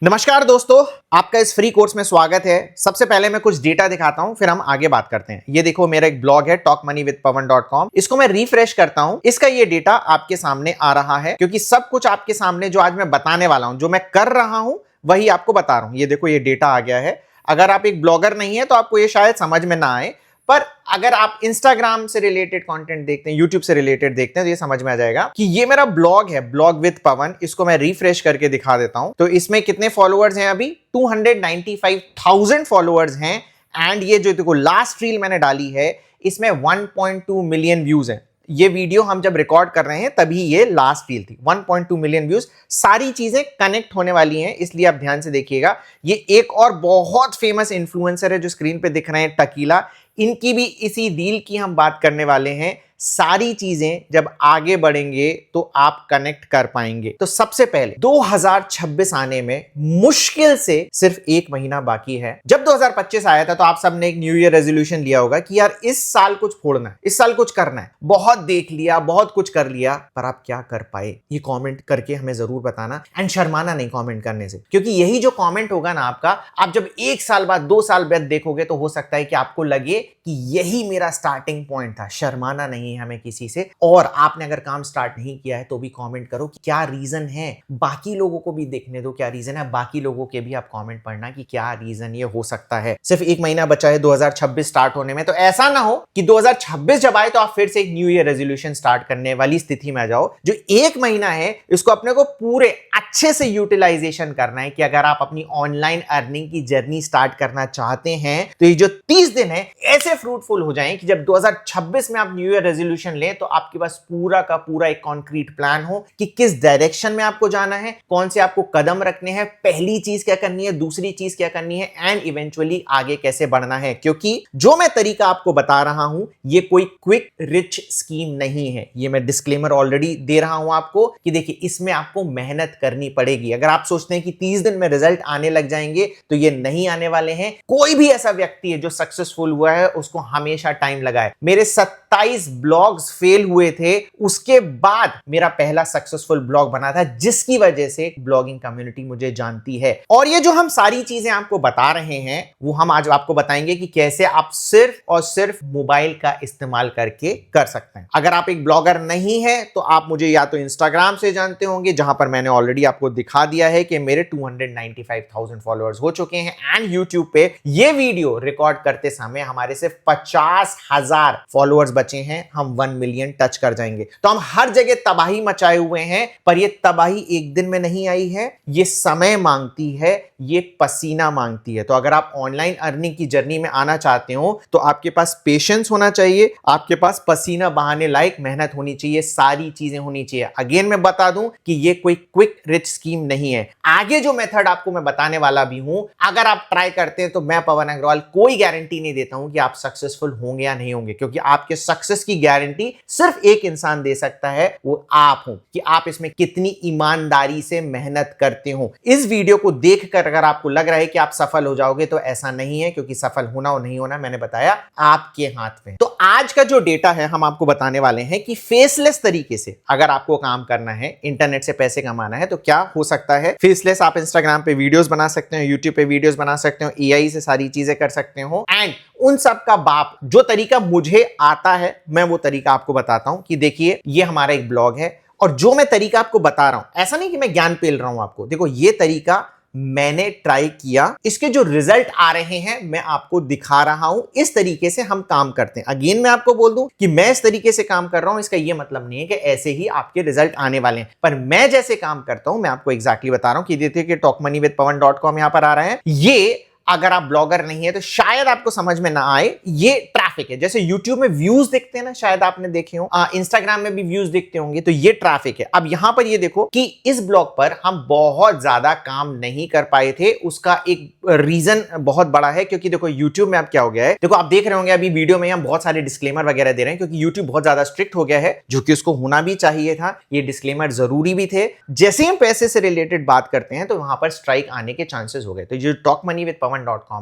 नमस्कार दोस्तों, आपका इस फ्री कोर्स में स्वागत है। सबसे पहले मैं कुछ डेटा दिखाता हूं, फिर हम आगे बात करते हैं। ये देखो, मेरा एक ब्लॉग है talkmoneywithpawan.com। इसको मैं रिफ्रेश करता हूं, इसका ये डेटा आपके सामने आ रहा है, क्योंकि सब कुछ आपके सामने जो आज मैं बताने वाला हूं, जो मैं कर रहा हूं वही आपको बता रहा हूं। ये देखो, ये डेटा आ गया है। अगर आप एक ब्लॉगर नहीं है तो आपको ये शायद समझ में ना आए, पर अगर आप इंस्टाग्राम से रिलेटेड कंटेंट देखते हैं, यूट्यूब से रिलेटेड देखते हैं, तो ये समझ में आ जाएगा कि ये मेरा ब्लॉग है, ब्लॉग विद पवन। इसको मैं रिफ्रेश करके दिखा देता हूं। तो इसमें कितने फॉलोअर्स हैं? अभी 295,000 फॉलोअर्स हैं। एंड ये जो देखो लास्ट रील मैंने डाली है, इसमें 1.2 मिलियन व्यूज हैं। ये वीडियो हम जब रिकॉर्ड कर रहे हैं तभी ये लास्ट रील थी। 1.2 मिलियन व्यूज। सारी चीजें कनेक्ट होने वाली हैं, इसलिए आप ध्यान से देखिएगा। ये एक और बहुत फेमस इन्फ्लुएंसर है जो स्क्रीन पे दिख रहे हैं, टकीला। इनकी भी इसी डील की हम बात करने वाले हैं। सारी चीजें जब आगे बढ़ेंगे तो आप कनेक्ट कर पाएंगे। तो सबसे पहले 2026 आने में मुश्किल से सिर्फ 1 महीना बाकी है। जब 2025 आया था तो आप सबने एक न्यू ईयर रेजोल्यूशन लिया होगा कि यार इस साल कुछ फोड़ना है, इस साल कुछ करना है। बहुत देख लिया, बहुत कुछ कर लिया, पर आप क्या कर पाए? ये कमेंट करके हमें जरूर बताना। एंड शर्माना नहीं कमेंट करने से, क्योंकि यही जो कमेंट होगा ना आपका, आप जब 1 साल बाद 2 साल बाद देखोगे तो हो सकता है कि आपको लगे कि यही मेरा स्टार्टिंग पॉइंट था। शर्माना नहीं हमें किसी से। और आपने अगर काम स्टार्ट नहीं किया है तो भी कमेंट करो कि क्या रीजन है। बाकी लोगों को भी देखने दो क्या रीजन है। बाकी लोगों के भी आप कमेंट पढ़ना कि क्या रीजन ये हो सकता है। सिर्फ 1 महीना बचा है 2026 स्टार्ट होने में। तो ऐसा ना हो कि 2026 जब आए तो आप फिर से एक न्यू ईयर रेजोल्यूशन स्टार्ट करने वाली स्थिति में आ जाओ। जो 1 महीना है इसको अपने को पूरे अच्छे से यूटिलाइजेशन करना है कि अगर आप अपनी ऑनलाइन अर्निंग की जर्नी स्टार्ट करना चाहते हैं तो ये जो 30 दिन है ऐसे फ्रूटफुल हो जाएं कि जब 2026 में आप न्यू ईयर रेजोल्यूशन ले तो आपके पास पूरा का पूरा एक कॉन्क्रीट प्लान हो कि किस डायरेक्शन में आपको जाना है, कौन से आपको कदम रखने हैं, पहली चीज क्या करनी है, दूसरी चीज क्या करनी है, एंड इवेंचुअली आगे कैसे बढ़ना है। क्योंकि जो मैं तरीका आपको बता रहा हूं ये कोई क्विक रिच स्कीम नहीं है। ये मैं डिस्क्लेमर ऑलरेडी दे रहा हूं आपको कि देखिए इसमें आपको मेहनत करनी पड़ेगी। अगर आप सोचते हैं कि 30 दिन में रिजल्ट आने लग जाएंगे तो ये नहीं आने वाले हैं। कोई भी ऐसा व्यक्ति है जो सक्सेसफुल हुआ है उसको हमेशा टाइम लगा है। मेरे 27 ब्लॉग्स फेल हुए थे, उसके बाद मेरा पहला सक्सेसफुल ब्लॉग बना था, जिसकी वजह से ब्लॉगिंग कम्युनिटी मुझे जानती है। और ये जो हम सारी चीजें आपको बता रहे हैं वो हम आज आपको बताएंगे कि कैसे आप सिर्फ और सिर्फ मोबाइल का इस्तेमाल करके कर सकते हैं। अगर आप एक ब्लॉगर नहीं है तो आप मुझे या तो इंस्टाग्राम से जानते होंगे, जहां पर मैंने ऑलरेडी आपको दिखा दिया है कि मेरे 295,000 फॉलोअर्स हो चुके हैं। एंड यूट्यूब पे ये वीडियो रिकॉर्ड करते समय हमारे सिर्फ 50,000 फॉलोअर्स बचे हैं। हम 1 मिलियन टच कर जाएंगे। तो हम हर जगह तबाही मचाए हुए हैं, पर ये तबाही एक दिन में नहीं आई है। ये समय मांगती है, ये पसीना मांगती है। तो अगर आप ऑनलाइन अर्निंग की जर्नी में आना चाहते हो तो आपके पास पेशेंस होना चाहिए, आपके पास पसीना बहाने लायक मेहनत होनी चाहिए, सारी चीजें होनी चाहिए। अगेन मैं बता दूं कि ये कोई क्विक रिच स्कीम नहीं है। आगे जो मेथड आपको मैं बताने वाला भी हूं, अगर आप ट्राई करते हैं तो मैं पवन अग्रवाल कोई गारंटी नहीं देता हूं कि आप सक्सेसफुल होंगे या नहीं होंगे, क्योंकि आपके सक्सेस की गारंटी सिर्फ एक इंसान दे सकता है, वो आप हो, कि आप इसमें कितनी ईमानदारी से मेहनत करते हो। इस वीडियो को देखकर अगर आपको लग रहा है कि आप सफल हो जाओगे तो ऐसा नहीं है, क्योंकि सफल होना और नहीं होना मैंने बताया आपके हाथ में। तो आज का जो डेटा है हम आपको बताने वाले हैं कि फेसलेस तरीके से अगर आपको काम करना है, इंटरनेट से पैसे कमाना है, तो क्या हो सकता है। फेसलेस आप इंस्टाग्राम पे वीडियोस बना सकते हो, यूट्यूब पे वीडियोस बना सकते हो, एआई से सारी चीजें कर सकते हो। एंड उन सब का बाप जो तरीका मुझे आता है मैं वो तरीका आपको बताता हूं कि देखिए ये हमारा एक ब्लॉग है और जो मैं तरीका आपको बता रहा हूं, ऐसा नहीं कि मैं ज्ञान पेल रहा हूं आपको। देखो ये तरीका मैंने ट्राई किया, इसके जो रिजल्ट आ रहे हैं मैं आपको दिखा रहा हूं। इस तरीके से हम काम करते हैं। अगेन मैं आपको बोल दूं कि मैं इस तरीके से काम कर रहा हूं, इसका यह मतलब नहीं है कि ऐसे ही आपके रिजल्ट आने वाले हैं, पर मैं जैसे काम करता हूं मैं आपको एग्जैक्टली बता रहा हूं कि देखिए कि talkmoneywithpawan.com यहां पर आ रहा है। ये अगर आप ब्लॉगर नहीं है तो शायद आपको समझ में ना आए। ये ट्रैफिक है। जैसे YouTube में व्यूज देखते हैं ना, शायद आपने देखे हो, इंस्टाग्राम में भी व्यूज देखते होंगे, तो ये ट्रैफिक है। अब यहां पर ये देखो कि इस ब्लॉग पर हम बहुत ज्यादा काम नहीं कर पाए थे। उसका एक रीजन बहुत बड़ा है, क्योंकि देखो YouTube में अब क्या हो गया है, देखो आप देख रहे होंगे अभी वीडियो में हम बहुत सारे डिस्क्लेमर वगैरह दे रहे हैं, क्योंकि YouTube बहुत ज्यादा स्ट्रिक्ट हो गया है, जो कि उसको होना भी चाहिए था। ये डिस्क्लेमर जरूरी भी थे। जैसे हम पैसे से रिलेटेड बात करते हैं तो वहां पर स्ट्राइक आने के चांसेस हो गए। तो जो talkmoneywithpawan.com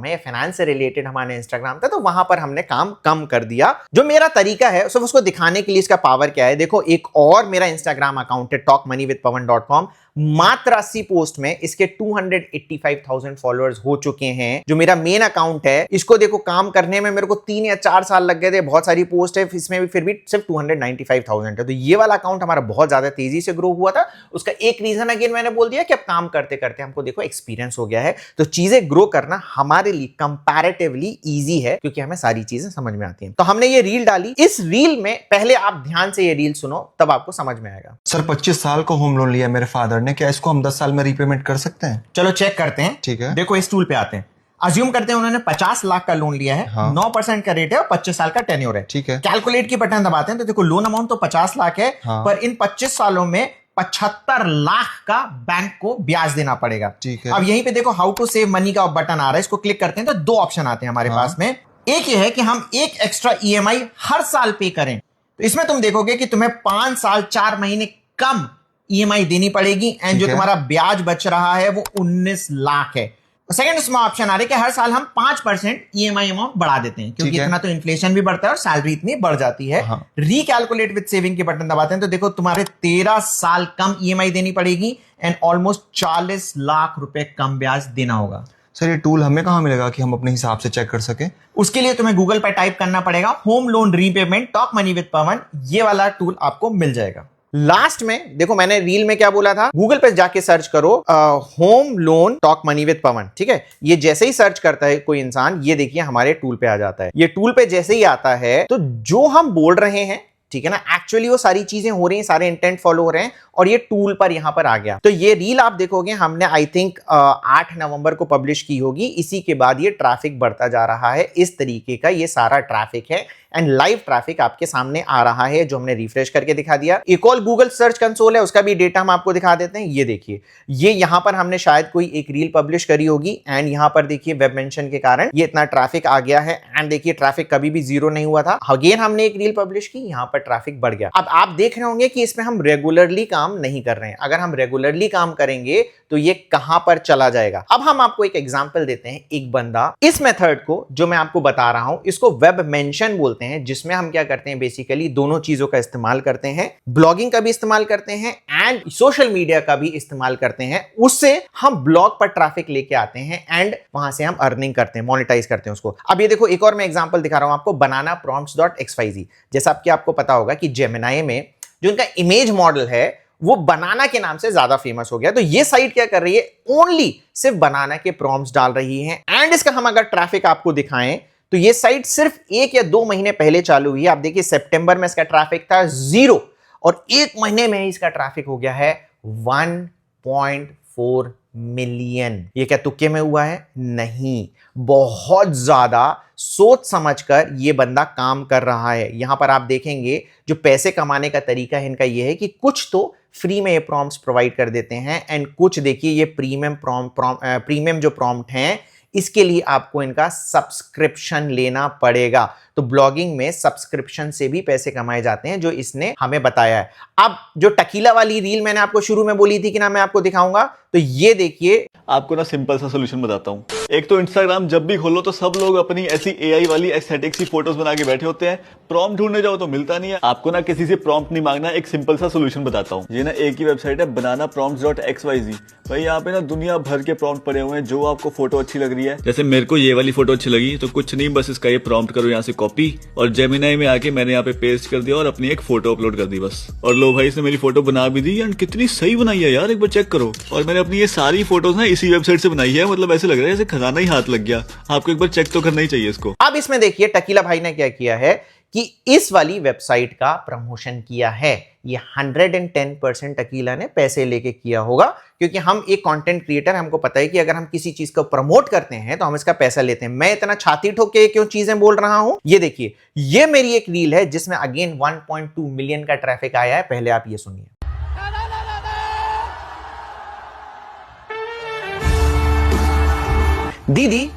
है, फाइनेंस से रिलेटेड हमारे इंस्टाग्राम था, तो वहां पर हमने काम कम कर दिया। जो मेरा तरीका है सिर्फ उसको दिखाने के लिए इसका पावर क्या है। देखो एक और मेरा इंस्टाग्राम अकाउंट है talkmoneywithpawan.com, मात्र 80 पोस्ट में इसके 285,000 फॉलोअर्स हो चुके हैं। जो मेरा मेन अकाउंट है, इसको देखो काम करने में मेरे को 3 या 4 साल लग गए थे। बहुत सारी पोस्ट है इसमें भी, फिर भी सिर्फ 295,000 है। तो ये वाला अकाउंट हमारा बहुत ज्यादा तेजी से ग्रो हुआ था। उसका एक रीजन अगेन मैंने बोल दिया कि अब काम करते करते हमको देखो एक्सपीरियंस हो गया है, तो चीजें ग्रो करना हमारे लिए कंपैरेटिवली इजी है, क्योंकि हमें सारी चीजें समझ में आती हैं। तो हमने ये रील डाली। इस रील में पहले आप ध्यान से ये रील सुनो, तब आपको समझ में आएगा। सर 25 साल को होम लोन लिया मेरे फादर ने, क्या इसको हम 10 साल में रीपेमेंट कर सकते हैं? चलो चेक करते हैं। ठीक है, देखो इस टूल पे आते हैं। अज्यूम करते हैं उन्होंने 50 लाख का लोन लिया है। हाँ। 9% का रेट है और 25 साल का टेन्योर है। ठीक है, कैलकुलेट की बटन दबाते हैं तो देखो लोन अमाउंट तो 50 लाख है, हाँ। पर इन 25 सालों में 75 लाख का बैंक को ब्याज देना पड़ेगा। ठीक है। अब यहीं पे देखो हाउ टू सेव मनी का बटन आ रहा है, इसको क्लिक करते हैं तो 2 ऑप्शन आते हैं हमारे हाँ। पास में। एक ये है कि हम एक एक्स्ट्रा EMI हर साल पे करें, तो इसमें तुम देखोगे कि तुम्हें 5 साल 4 महीने कम EMI देनी पड़ेगी, एंड जो तुम्हारा ब्याज बच रहा है वो 19 लाख है। सेकंड उसमें ऑप्शन आ रहा है कि हर साल हम 5% EMI अमाउंट बढ़ा देते हैं, क्योंकि इतना तो इन्फ्लेशन भी बढ़ता है और सैलरी इतनी बढ़ जाती है। हाँ। रिकैलकुलेट विद सेविंग के बटन दबाते हैं तो देखो तुम्हारे 13 साल कम EMI देनी पड़ेगी एंड ऑलमोस्ट 40 लाख रुपए कम ब्याज देना होगा। सर ये टूल हमें कहां मिलेगा कि हम अपने हिसाब से चेक कर सके? उसके लिए तुम्हें गूगल पर टाइप करना पड़ेगा home loan repayment talk money with Pawan, ये वाला टूल आपको मिल जाएगा। लास्ट में देखो मैंने रील में क्या बोला था, गूगल पे जाके सर्च करो home loan talk money with Pawan. ठीक है, ये जैसे ही सर्च करता है कोई इंसान, ये देखिए हमारे टूल पे आ जाता है। ये टूल पे जैसे ही आता है तो जो हम बोल रहे हैं, ठीक है ना, एक्चुअली वो सारी चीजें हो रही हैं, सारे इंटेंट फॉलो हो रहे हैं और ये टूल पर यहां पर आ गया। तो ये रील आप देखोगे हमने आई थिंक 8 नवंबर को पब्लिश की होगी। इसी के बाद ये ट्रैफिक बढ़ता जा रहा है। इस तरीके का ये सारा ट्रैफिक है एंड लाइव ट्रैफिक आपके सामने आ रहा है, जो हमने रिफ्रेश करके दिखा दिया। एक और गूगल सर्च कंसोल है, उसका भी डेटा हम आपको दिखा देते हैं। ये देखिए, ये यहां पर हमने शायद कोई एक रील पब्लिश करी होगी एंड यहां पर देखिए वेब मेंशन के कारण ये इतना ट्रैफिक आ गया है। एंड देखिए ट्रैफिक कभी भी 0 नहीं हुआ था। अगेन हमने एक रील पब्लिश की, यहां पर ट्रैफिक बढ़ गया। अब आप देख रहे होंगे कि इसमें हम रेगुलरली काम नहीं कर रहे हैं। अगर हम रेगुलरली काम करेंगे तो ये कहां पर चला जाएगा। अब हम आपको एक एग्जांपल देते हैं। एक बंदा इस मेथड को, जो मैं आपको बता रहा हूं, इसको वेब मेंशन बोलते हैं, जिसमें हम क्या करते हैं, बेसिकली दोनों चीजों का इस्तेमाल करते हैं। ब्लॉगिंग का भी इस्तेमाल करते हैं एंड सोशल मीडिया का भी इस्तेमाल करते हैं। उससे हम ब्लॉग पर ट्रैफिक लेके आते हैं एंड वहां से हम अर्निंग करते हैं, मोनेटाइज करते हैं उसको। अब ये देखो एक और मैं एग्जांपल दिखा रहा हूं आपको, bananaprompts.xyz। जैसा कि आपको पता होगा कि जेमिनाई में जो उनका इमेज मॉडल है वो बनाना के नाम से ज्यादा फेमस हो गया। तो ये साइट क्या कर रही है, ओनली सिर्फ बनाना के प्रॉम्प्ट्स डाल रही है। एंड इसका हम अगर ट्रैफिक आपको दिखाएं तो ये साइट सिर्फ 1 या 2 महीने पहले चालू हुई है। आप देखिए सितंबर में इसका ट्रैफिक था 0 और 1 महीने में ही इसका ट्रैफिक हो गया है 1.4 मिलियन। ये क्या तुक्के में हुआ है? नहीं, बहुत ज्यादा सोच समझकर ये बंदा काम कर रहा है। यहां पर आप देखेंगे जो पैसे कमाने का तरीका है इनका ये है कि कुछ तो फ्री में ये प्रॉम्प्ट्स प्रोवाइड कर देते हैं एंड कुछ देखिए ये प्रीमियम जो प्रॉम्प्ट हैं इसके लिए आपको इनका सब्सक्रिप्शन लेना पड़ेगा। तो ब्लॉगिंग में सब्सक्रिप्शन से भी पैसे कमाए जाते हैं, जो इसने हमें बताया है। अब जो टकीला वाली रील मैंने आपको शुरू में बोली थी कि ना मैं आपको दिखाऊंगा, तो ये देखिए आपको ना सिंपल सा सोल्यूशन बताता हूँ। एक तो इंस्टाग्राम जब भी खोलो तो सब लोग अपनी ऐसी एआई वाली एस्थेटिक सी फोटोज बना के बैठे होते हैं। प्रॉम्प्ट ढूंढने जाओ तो मिलता नहीं है। आपको ना किसी से प्रॉम्प्ट नहीं मांगना, एक सिंपल सा सोल्यूशन बताता हूँ। ये ना एक ही वेबसाइट है, bananaprompts.xyz। भाई यहाँ पे ना दुनिया भर के प्रॉम्प्ट पड़े हुए हैं, जो आपको फोटो अच्छी लग रही है। जैसे मेरे को ये वाली फोटो अच्छी लगी तो कुछ नहीं, बस इसका ये प्रॉम्प्ट करो यहाँ से कॉपी और जेमिनाई में आके मैंने यहाँ पे पेस्ट कर दिया और अपनी एक फोटो अपलोड कर दी बस। और लो भाई इसने मेरी फोटो बना भी दी एंड कितनी सही बनाई है यार, एक बार चेक करो। और मैंने अपनी ये सारी फोटोज ना इसी वेबसाइट से बनाई है, मतलब ऐसे लग रहा है जैसे खजाना ही हाथ लग गया। आपको एक बार चेक तो करना ही चाहिए इसको। अब इसमें देखिए टकीला भाई ने क्या किया है कि इस वाली वेबसाइट का प्रमोशन किया है। ये 110% टकीला ने पैसे लेके किया होगा, क्योंकि हम एक कंटेंट क्रिएटर, हमको पता है कि अगर हम किसी चीज को प्रमोट करते हैं तो हम इसका पैसा लेते हैं। मैं इतना छाती ठोक के क्यों चीजें बोल रहा हूं, ये देखिए, ये मेरी एक रील है जिसमें अगेन 1.2 मिलियन का ट्रैफिक आया है। पहले आप ये सुनिए। दीदी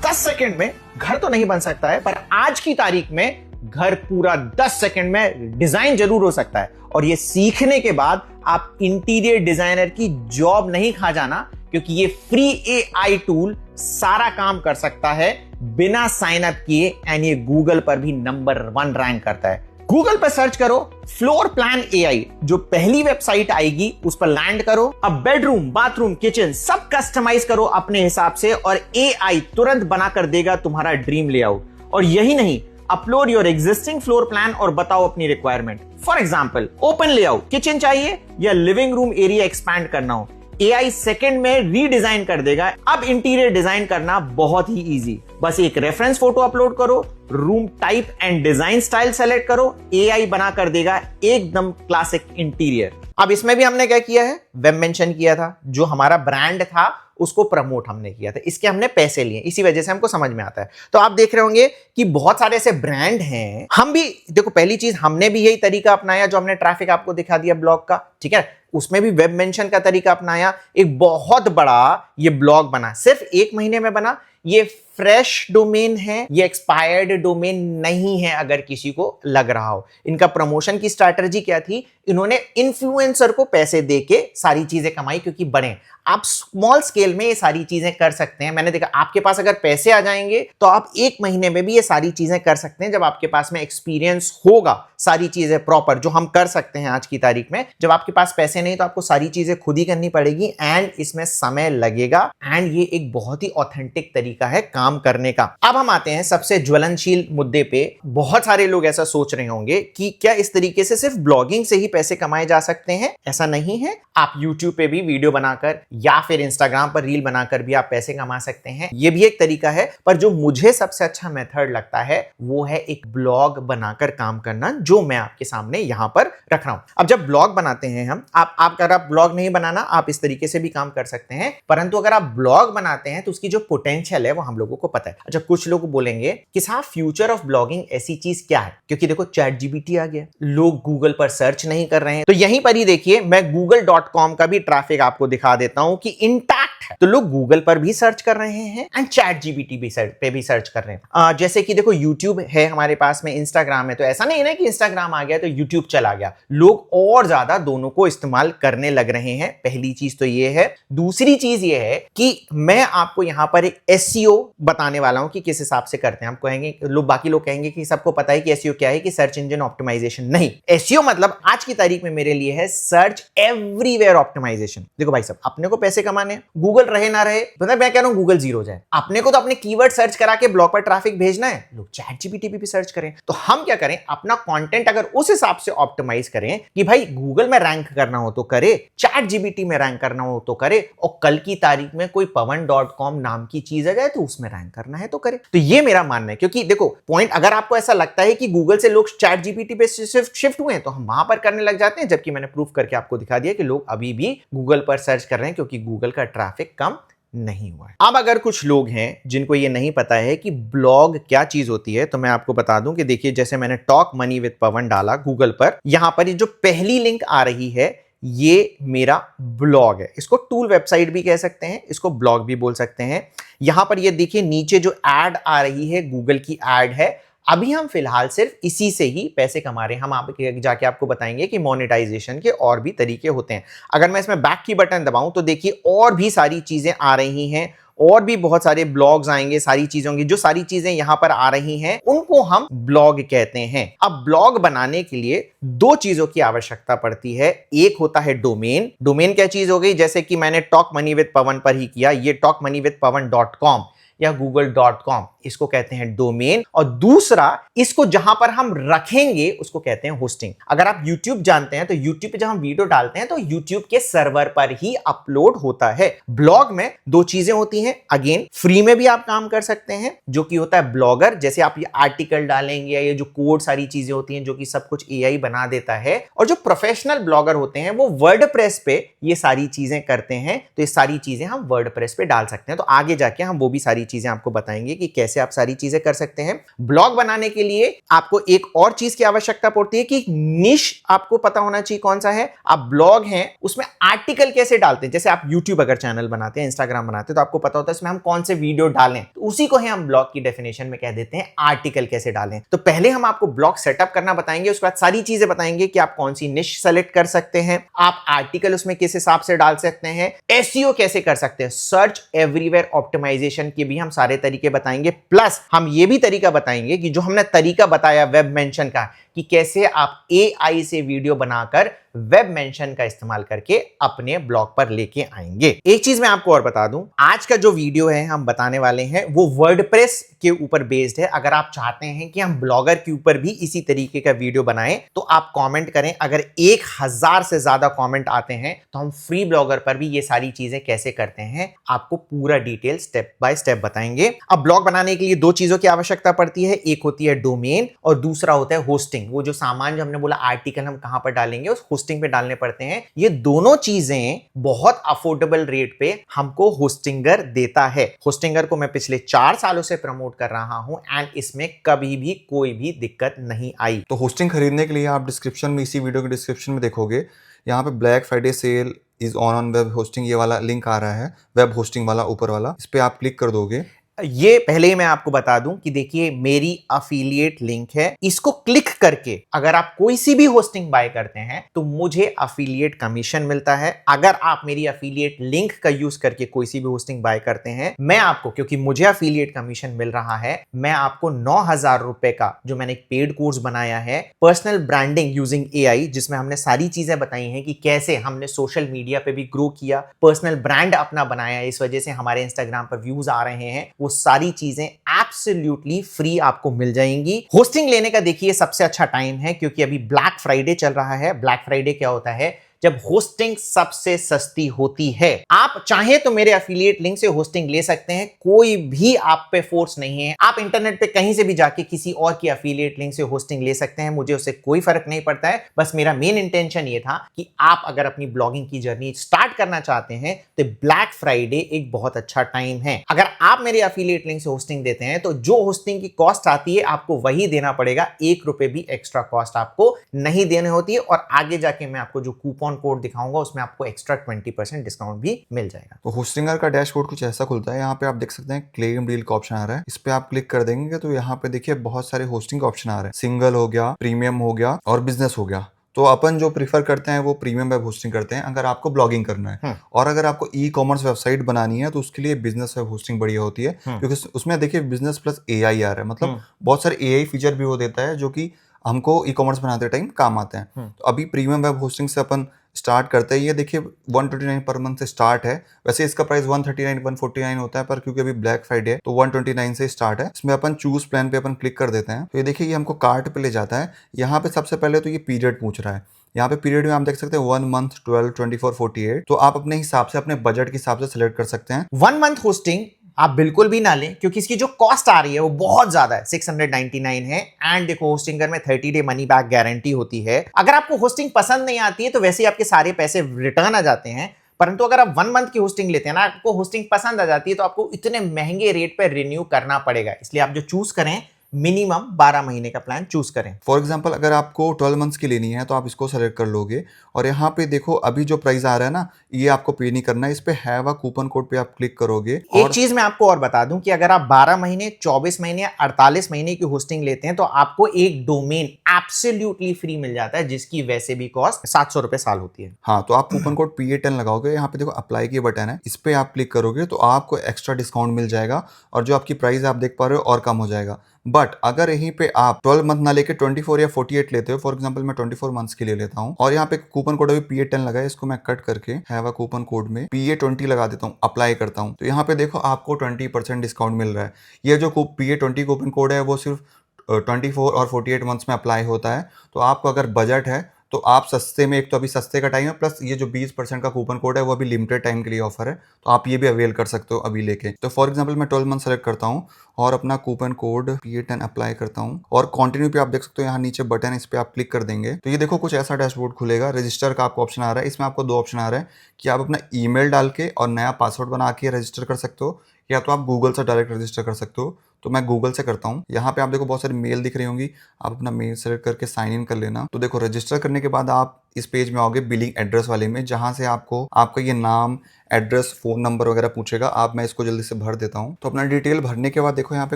10 सेकंड में घर तो नहीं बन सकता है, पर आज की तारीख में घर पूरा 10 सेकंड में डिजाइन जरूर हो सकता है। और ये सीखने के बाद आप इंटीरियर डिजाइनर की जॉब नहीं खा जाना, क्योंकि ये फ्री एआई टूल सारा काम कर सकता है बिना साइन अप किए एंड ये गूगल पर भी नंबर 1 रैंक करता है। गूगल पर सर्च करो फ्लोर प्लान एआई, जो पहली वेबसाइट आएगी उस पर लैंड करो। अब बेडरूम, बाथरूम, किचन सब कस्टमाइज करो अपने हिसाब से और एआई तुरंत बना कर देगा तुम्हारा ड्रीम लेआउट। और यही नहीं, upload your existing floor plan और बताओ अपनी requirement. For example, open layout, kitchen चाहिए या लिविंग रूम एरिया एक्सपैंड करना हो, एआई सेकंड में रीडिजाइन कर देगा। अब इंटीरियर डिजाइन करना बहुत ही इजी, बस एक रेफरेंस फोटो अपलोड करो, room type and design style select करो, एआई बना कर देगा एकदम क्लासिक इंटीरियर। अब इसमें भी हमने क्या किया है, वेब मेंशन किया था, जो हमारा ब्रांड था उसको प्रमोट हमने किया था, इसके हमने पैसे लिए, इसी वजह से हमको समझ में आता है। तो आप देख रहे होंगे कि बहुत सारे ऐसे ब्रांड हैं। हम भी देखो, पहली चीज हमने भी यही तरीका अपनाया जो हमने ट्रैफिक आपको दिखा दिया ब्लॉग का, ठीक है, उसमें भी वेब मेंशन का तरीका अपनाया। एक बहुत बड़ा ये ब्लॉग बना, सिर्फ 1 महीने में बना। ये फ्रेश डोमेन है, ये एक्सपायर्ड डोमेन नहीं है अगर किसी को लग रहा हो। इनका प्रमोशन की स्ट्रैटेजी क्या थी, इन्होंने इन्फ्लुएंसर को पैसे देके सारी चीजें कमाई, क्योंकि बड़े आप स्मॉल स्केल में ये सारी चीजें कर सकते हैं। मैंने देखा आपके पास अगर पैसे आ जाएंगे तो आप 1 महीने में भी ये सारी चीजें कर सकते हैं, जब आपके पास में एक्सपीरियंस होगा, सारी चीजें प्रॉपर जो हम कर सकते हैं आज की तारीख में। जब आपके पास पैसे नहीं तो आपको सारी चीजें खुद ही करनी पड़ेगी एंड इसमें समय लगेगा एंड ये एक बहुत ही ऑथेंटिक तरीका है काम करने का। अब हम आते हैं सबसे ज्वलनशील मुद्दे पे। बहुत सारे लोग ऐसा सोच रहे होंगे कि क्या इस तरीके से सिर्फ ब्लॉगिंग से ही पैसे कमाए जा सकते हैं? ऐसा नहीं है। आप YouTube पे भी वीडियो बनाकर या फिर Instagram पर रील बनाकर भी आप पैसे कमा सकते हैं, ये भी एक तरीका है। पर जो मुझे सबसे अच्छा मेथड लगता है वो है एक ब्लॉग बनाकर काम करना, जो मैं आपके सामने यहां पर रख रहा हूं। अब जब ब्लॉग बनाते हैं हम, आप अगर आप ब्लॉग नहीं बनाना, आप इस तरीके से भी काम कर सकते हैं, परंतु अगर आप ब्लॉग बनाते हैं तो उसकी जो पोटेंशियल है वो हम लोगों को पता है। अच्छा, कुछ लोग बोलेंगे कि साहब फ्यूचर ऑफ ब्लॉगिंग ऐसी चीज क्या है? क्योंकि देखो चैट जीपीटी आ गया, लोग गूगल पर सर्च नहीं कर रहे हैं। तो यहीं पर ही देखिए, मैं google.com का भी ट्रैफिक आपको दिखा देता हूं कि इंटैक्ट है। तो लोग गूगल पर भी सर्च कर रहे हैं एंड चैट जीपीटी पे भी सर्च कर रहे हैं। जैसे कि देखो यूट्यूब है हमारे पास में, इंस्टाग्राम है, तो ऐसा नहीं है ना कि इंस्टाग्राम आ गया तो यूट्यूब चला गया। लोग और ज्यादा दोनों को इस्तेमाल करने लग रहे हैं। पहली चीज तो ये है। दूसरी चीज ये है कि मैं आपको यहां पर एक एसईओ बताने वाला हूं कि किस हिसाब से करते हैं। हम कहेंगे, बाकी लोग कहेंगे कि सबको पता है कि एसईओ क्या है, कि सर्च इंजन ऑप्टिमाइजेशन। नहीं, एसईओ मतलब आज की तारीख में मेरे लिए है सर्च एवरीवेयर ऑप्टिमाइजेशन। देखो भाई साहब, अपने को पैसे कमाने, गूगल रहे ना रहे, मतलब मैं कह रहा हूं गूगल जीरो जाए, अपने को तो अपने कीवर्ड सर्च करा के ब्लॉग पर ट्रैफिक भेजना है। लोग चैट जीपीटी पे भी सर्च करें। तो हम क्या करें, अपना कंटेंट अगर उस हिसाब से ऑप्टिमाइज करें कि भाई गूगल में रैंक करना हो तो करे, चैट जीपीटी में रैंक करना हो तो करे, और कल की तारीख में कोई pawan.com नाम की चीज आ जाए तो उसमें रैंक करना है तो करे। तो ये मेरा मानना है। क्योंकि देखो पॉइंट, अगर आपको ऐसा लगता है कि गूगल से लोग चैट जीपीटी पे शिफ्ट हुए हैं तो हम वहां पर करने लग जाते हैं, जबकि मैंने प्रूफ करके आपको दिखा दिया कि लोग अभी भी गूगल पर सर्च कर रहे हैं, क्योंकि गूगल का ट्रैफिक कम नहीं हुआ है। अब अगर कुछ लोग हैं जिनको ये नहीं पता है कि ब्लॉग क्या चीज होती है, तो मैं आपको बता दूं कि देखिए, जैसे मैंने टॉक मनी विद पवन डाला गूगल पर, यहां पर ये जो पहली लिंक आ रही है ये मेरा ब्लॉग है। इसको टूल वेबसाइट भी कह सकते हैं, इसको ब्लॉग भी बोल सकते हैं। यहां पर ये देखिए नीचे जो एड आ रही है गूगल की एड है। अभी हम फिलहाल सिर्फ इसी से ही पैसे कमा रहे हैं। हम जाके आपको बताएंगे कि मोनेटाइजेशन के और भी तरीके होते हैं। अगर मैं इसमें बैक की बटन दबाऊं तो देखिए और भी सारी चीजें आ रही हैं, और भी बहुत सारे ब्लॉग्स आएंगे, सारी चीजों की जो सारी चीजें यहां पर आ रही हैं उनको हम ब्लॉग कहते हैं। अब ब्लॉग बनाने के लिए 2 चीजों की आवश्यकता पड़ती है। एक होता है डोमेन। डोमेन क्या चीज हो गई, जैसे कि मैंने टॉक मनी विद पवन पर ही किया, ये talkmoneyWithPawan.com या google.com, इसको कहते हैं डोमेन। और दूसरा, इसको जहां पर हम रखेंगे उसको कहते हैं होस्टिंग। अगर आप YouTube जानते हैं तो YouTube पे जब हम वीडियो डालते हैं तो YouTube के सर्वर पर ही अपलोड होता है। ब्लॉग में 2 चीजें होती हैं। अगेन फ्री में भी आप काम कर सकते हैं, जो कि होता है ब्लॉगर, जैसे आप ये आर्टिकल डालेंगे या ये जो कोड सारी चीजें होती हैं जो कि सब कुछ AI बना देता है। और जो प्रोफेशनल ब्लॉगर होते हैं वो वर्डप्रेस पे ये सारी चीजें करते हैं, तो ये सारी चीजें हम वर्डप्रेस पे डाल सकते हैं। तो आगे जाके हम वो भी सारी चीजें आपको बताएंगे कि कैसे आप सारी चीजें कर सकते हैं। ब्लॉग बनाने के लिए आपको एक और चीज की आवश्यकता पड़ती है कि निश आपको पता होना चाहिए कौन सा है। आप ब्लॉग हैं उसमें आर्टिकल कैसे डालते हैं, जैसे आप यूट्यूब अगर चैनल बनाते हैं, इंस्टाग्राम बनाते हैं, तो आपको पता होता है इसमें हम कौन से वीडियो डालें, तो उसी को हम ब्लॉग की डेफिनेशन में कह देते हैं आर्टिकल कैसे डालें। तो पहले हम आपको ब्लॉग सेटअप करना बताएंगे, उसके बाद सारी चीजें बताएंगे कि आप कौन सी निश सेलेक्ट कर सकते हैं, आप आर्टिकल उसमें किस हिसाब से डाल सकते हैं, एसईओ कैसे कर सकते हैं, सर्च एवरीवेयर ऑप्टिमाइजेशन की भी हम सारे तरीके बताएंगे, प्लस हम ये भी तरीका बताएंगे कि जो हमने तरीका बताया वेब मेंशन का, कि कैसे आप AI से वीडियो बनाकर वेब मेंशन का इस्तेमाल करके अपने ब्लॉग पर लेके आएंगे। एक चीज मैं आपको और बता दूं, आज का जो वीडियो है हम बताने वाले हैं वो वर्डप्रेस के ऊपर बेस्ड है। अगर आप चाहते हैं कि हम ब्लॉगर के ऊपर भी इसी तरीके का वीडियो बनाएं तो आप कमेंट करें। अगर 1000 से ज्यादा कमेंट आते हैं तो हम फ्री ब्लॉगर पर भी ये सारी चीजें कैसे करते हैं आपको पूरा डिटेल स्टेप बाय स्टेप बताएंगे। अब ब्लॉग बनाने के लिए दो चीजों की आवश्यकता पड़ती है, एक होती है डोमेन और दूसरा होता है होस्टिंग। वो जो सामान जो हमने बोला आर्टिकल हम कहां पर डालेंगे, उस होस्टिंग पे डालने पड़ते हैं। ये दोनों चीजें बहुत अफोर्डेबल रेट पे हमको होस्टिंगर देता है। होस्टिंगर को मैं पिछले 4 सालों से प्रमोट कर रहा हूं एंड इसमें कभी भी कोई भी दिक्कत नहीं आई। तो होस्टिंग खरीदने के लिए आप डिस्क्रिप्शन में, इसी वीडियो के डिस्क्रिप्शन में देखोगे, यहाँ पे black Friday sale is on web hosting, ये वाला लिंक आ रहा है, वेब होस्टिंग वाला ऊपर वाला, इस पे आप क्लिक कर दोगे। ये पहले ही मैं आपको बता दूं कि देखिए मेरी अफिलिएट लिंक है, इसको क्लिक करके अगर आप कोई सी भी होस्टिंग बाय करते हैं तो मुझे अफिलिएट कमीशन मिलता है। अगर आप मेरी अफिलिएट लिंक का यूज करके कोई सी भी होस्टिंग बाय करते हैं, मैं आपको, क्योंकि मुझे अफिलिएट कमीशन मिल रहा है, मैं आपको 9000 रुपए का जो मैंने एक पेड कोर्स बनाया है पर्सनल ब्रांडिंग यूजिंग AI, जिसमें हमने सारी चीजें बताई हैं कि कैसे हमने सोशल मीडिया पे भी ग्रो किया, पर्सनल ब्रांड अपना बनाया, इस वजह से हमारे इंस्टाग्राम पर व्यूज आ रहे हैं, वो सारी चीजें एब्सोल्युटली फ्री आपको मिल जाएंगी। होस्टिंग लेने का देखिए सबसे अच्छा टाइम है क्योंकि अभी ब्लैक फ्राइडे चल रहा है। ब्लैक फ्राइडे क्या होता है? जब होस्टिंग सबसे सस्ती होती है। आप चाहे तो मेरे एफिलिएट लिंक से होस्टिंग ले सकते हैं, कोई भी आप पे फोर्स नहीं है। आप इंटरनेट पे कहीं से भी जाके किसी और की एफिलिएट लिंक से होस्टिंग ले सकते हैं, मुझे उससे कोई फर्क नहीं पड़ता है। बस मेरा मेन इंटेंशन ये था कि आप अगर अपनी ब्लॉगिंग की जर्नी स्टार्ट करना चाहते हैं तो ब्लैक फ्राइडे एक बहुत अच्छा टाइम है। अगर आप मेरे एफिलिएट लिंक से होस्टिंग देते हैं तो जो होस्टिंग की कॉस्ट आती है आपको वही देना पड़ेगा, 1 रुपए भी एक्स्ट्रा कॉस्ट आपको नहीं देनी होती है। और आगे जाके मैं आपको जो कूपन कोड दिखाऊंगा उसमें आपको एक्स्ट्रा 20% डिस्काउंट भी मिल जाएगा। तो होस्टिंगर का डैशबोर्ड कुछ ऐसा खुलता है। यहाँ पे आप देख सकते हैं क्लेम डील का ऑप्शन आ रहा है, इस पे आप क्लिक कर देंगे तो यहाँ पे देखिए बहुत सारे होस्टिंग का ऑप्शन आ रहे हैं। सिंगल हो गया, प्रीमियम हो गया और बिजनेस हो गया। तो अपन जो प्रीफर करते हैं वो प्रीमियम वेब होस्टिंग करते हैं अगर आपको ब्लॉगिंग करना है। और अगर आपको ई-कॉमर्स वेबसाइट बनानी है तो उसके लिए बिजनेस वेब होस्टिंग बढ़िया होती है, क्योंकि उसमें देखिए बिजनेस प्लस AI आ रहा है, मतलब बहुत सारे AI फीचर भी वो देता है जो कि हमको ई-कॉमर्स बनाते टाइम काम आते हैं। तो अभी प्रीमियम वेब होस्टिंग से अपन स्टार्ट करते हैं। ये देखिए 129 पर मंथ से स्टार्ट है। वैसे इसका प्राइस 139 149 होता है, पर क्योंकि अभी ब्लैक फ्राइडे है तो 129 से स्टार्ट है। इसमें अपन चूज प्लान पे अपन क्लिक कर देते हैं तो ये देखिए ये हमको कार्ट पे ले जाता है। यहाँ पे सबसे पहले तो ये पीरियड पूछ रहा है। यहाँ पे पीरियड में आप देख सकते हैं 1 मंथ, 12, 24, 48। तो आप अपने हिसाब से, अपने बजट के हिसाब से सिलेक्ट कर सकते हैं। 1 मंथ होस्टिंग आप बिल्कुल भी ना लें क्योंकि इसकी जो कॉस्ट आ रही है वो बहुत ज्यादा है, 699 है। एंड देखो होस्टिंगर में 30 डे मनी बैक गारंटी होती है। अगर आपको होस्टिंग पसंद नहीं आती है तो वैसे ही आपके सारे पैसे रिटर्न आ जाते हैं, परंतु अगर आप 1 मंथ की होस्टिंग लेते हैं ना, आपको होस्टिंग पसंद आ जाती है तो आपको इतने महंगे रेट पर रिन्यू करना पड़ेगा। इसलिए आप जो चूज करें मिनिमम 12 महीने का प्लान चूज करें। फॉर एग्जांपल अगर आपको 12 मंथ्स की लेनी है तो आप इसको सेलेक्ट कर लोगे और यहाँ पे देखो अभी जो प्राइस आ रहा है ना, ये आपको पे नहीं करना है। इस पे हैव अ कूपन कोड पे आप क्लिक करोगे। एक चीज मैं आपको और बता दूं कि अगर आप 12 महीने, 24 महीने या 48 महीने की होस्टिंग लेते हैं तो आपको एक डोमेन एब्सोल्युटली फ्री मिल जाता है, जिसकी वैसे भी कॉस्ट 700 रुपए साल होती है। हाँ, तो आप कूपन कोड PA10 लगाओगे, यहाँ पे देखो अप्लाई की बटन है, इस पे आप क्लिक करोगे तो आपको एक्स्ट्रा डिस्काउंट मिल जाएगा और जो आपकी प्राइस आप देख पा रहे हो और कम हो जाएगा। बट अगर यहीं पे आप 12 मंथ ना लेके 24 या 48 लेते हो, फॉर एग्जांपल मैं 24 मंथ्स के लिए लेता हूँ और यहाँ पे कूपन कोड अभी PA10 लगा है, इसको मैं कट करके हैव अ कूपन कोड में PA20 लगा देता हूँ, अप्लाई करता हूँ। तो यहाँ पे देखो आपको 20% डिस्काउंट मिल रहा है। ये जो PA20 कूपन कोड है वो सिर्फ 24 और 48 मंथ्स में अप्लाई होता है। तो आपको अगर बजट है तो आप सस्ते में, एक तो अभी सस्ते का टाइम है, प्लस ये जो 20% का कूपन कोड है वो अभी लिमिटेड टाइम के लिए ऑफर है, तो आप ये भी अवेल कर सकते हो अभी लेके। तो फॉर एग्जांपल मैं 12 मंथ सेलेक्ट करता हूँ और अपना कूपन कोड PA10 अप्लाई करता हूँ और कंटिन्यू पे आप देख सकते हो यहाँ नीचे बटन है, इस पे आप क्लिक कर देंगे तो ये देखो कुछ ऐसा डैशबोर्ड खुलेगा। रजिस्टर का आपको ऑप्शन आ रहा है, इसमें आपको 2 ऑप्शन आ रहा है कि आप अपना ईमेल डाल के और नया पासवर्ड बना के रजिस्टर कर सकते हो, या तो आप गूगल से डायरेक्ट रजिस्टर कर सकते हो। तो मैं गूगल से करता हूँ। यहाँ पे आप देखो बहुत सारी मेल दिख रही होंगी, आप अपना मेल सेलेक्ट करके साइन इन कर लेना। तो देखो रजिस्टर करने के बाद आप इस पेज में आओगे बिलिंग एड्रेस वाले में, जहां से आपको आपका ये नाम, एड्रेस, फोन नंबर वगैरह पूछेगा। आप मैं इसको जल्दी से भर देता हूँ। तो अपना डिटेल भरने के बाद देखो यहाँ पे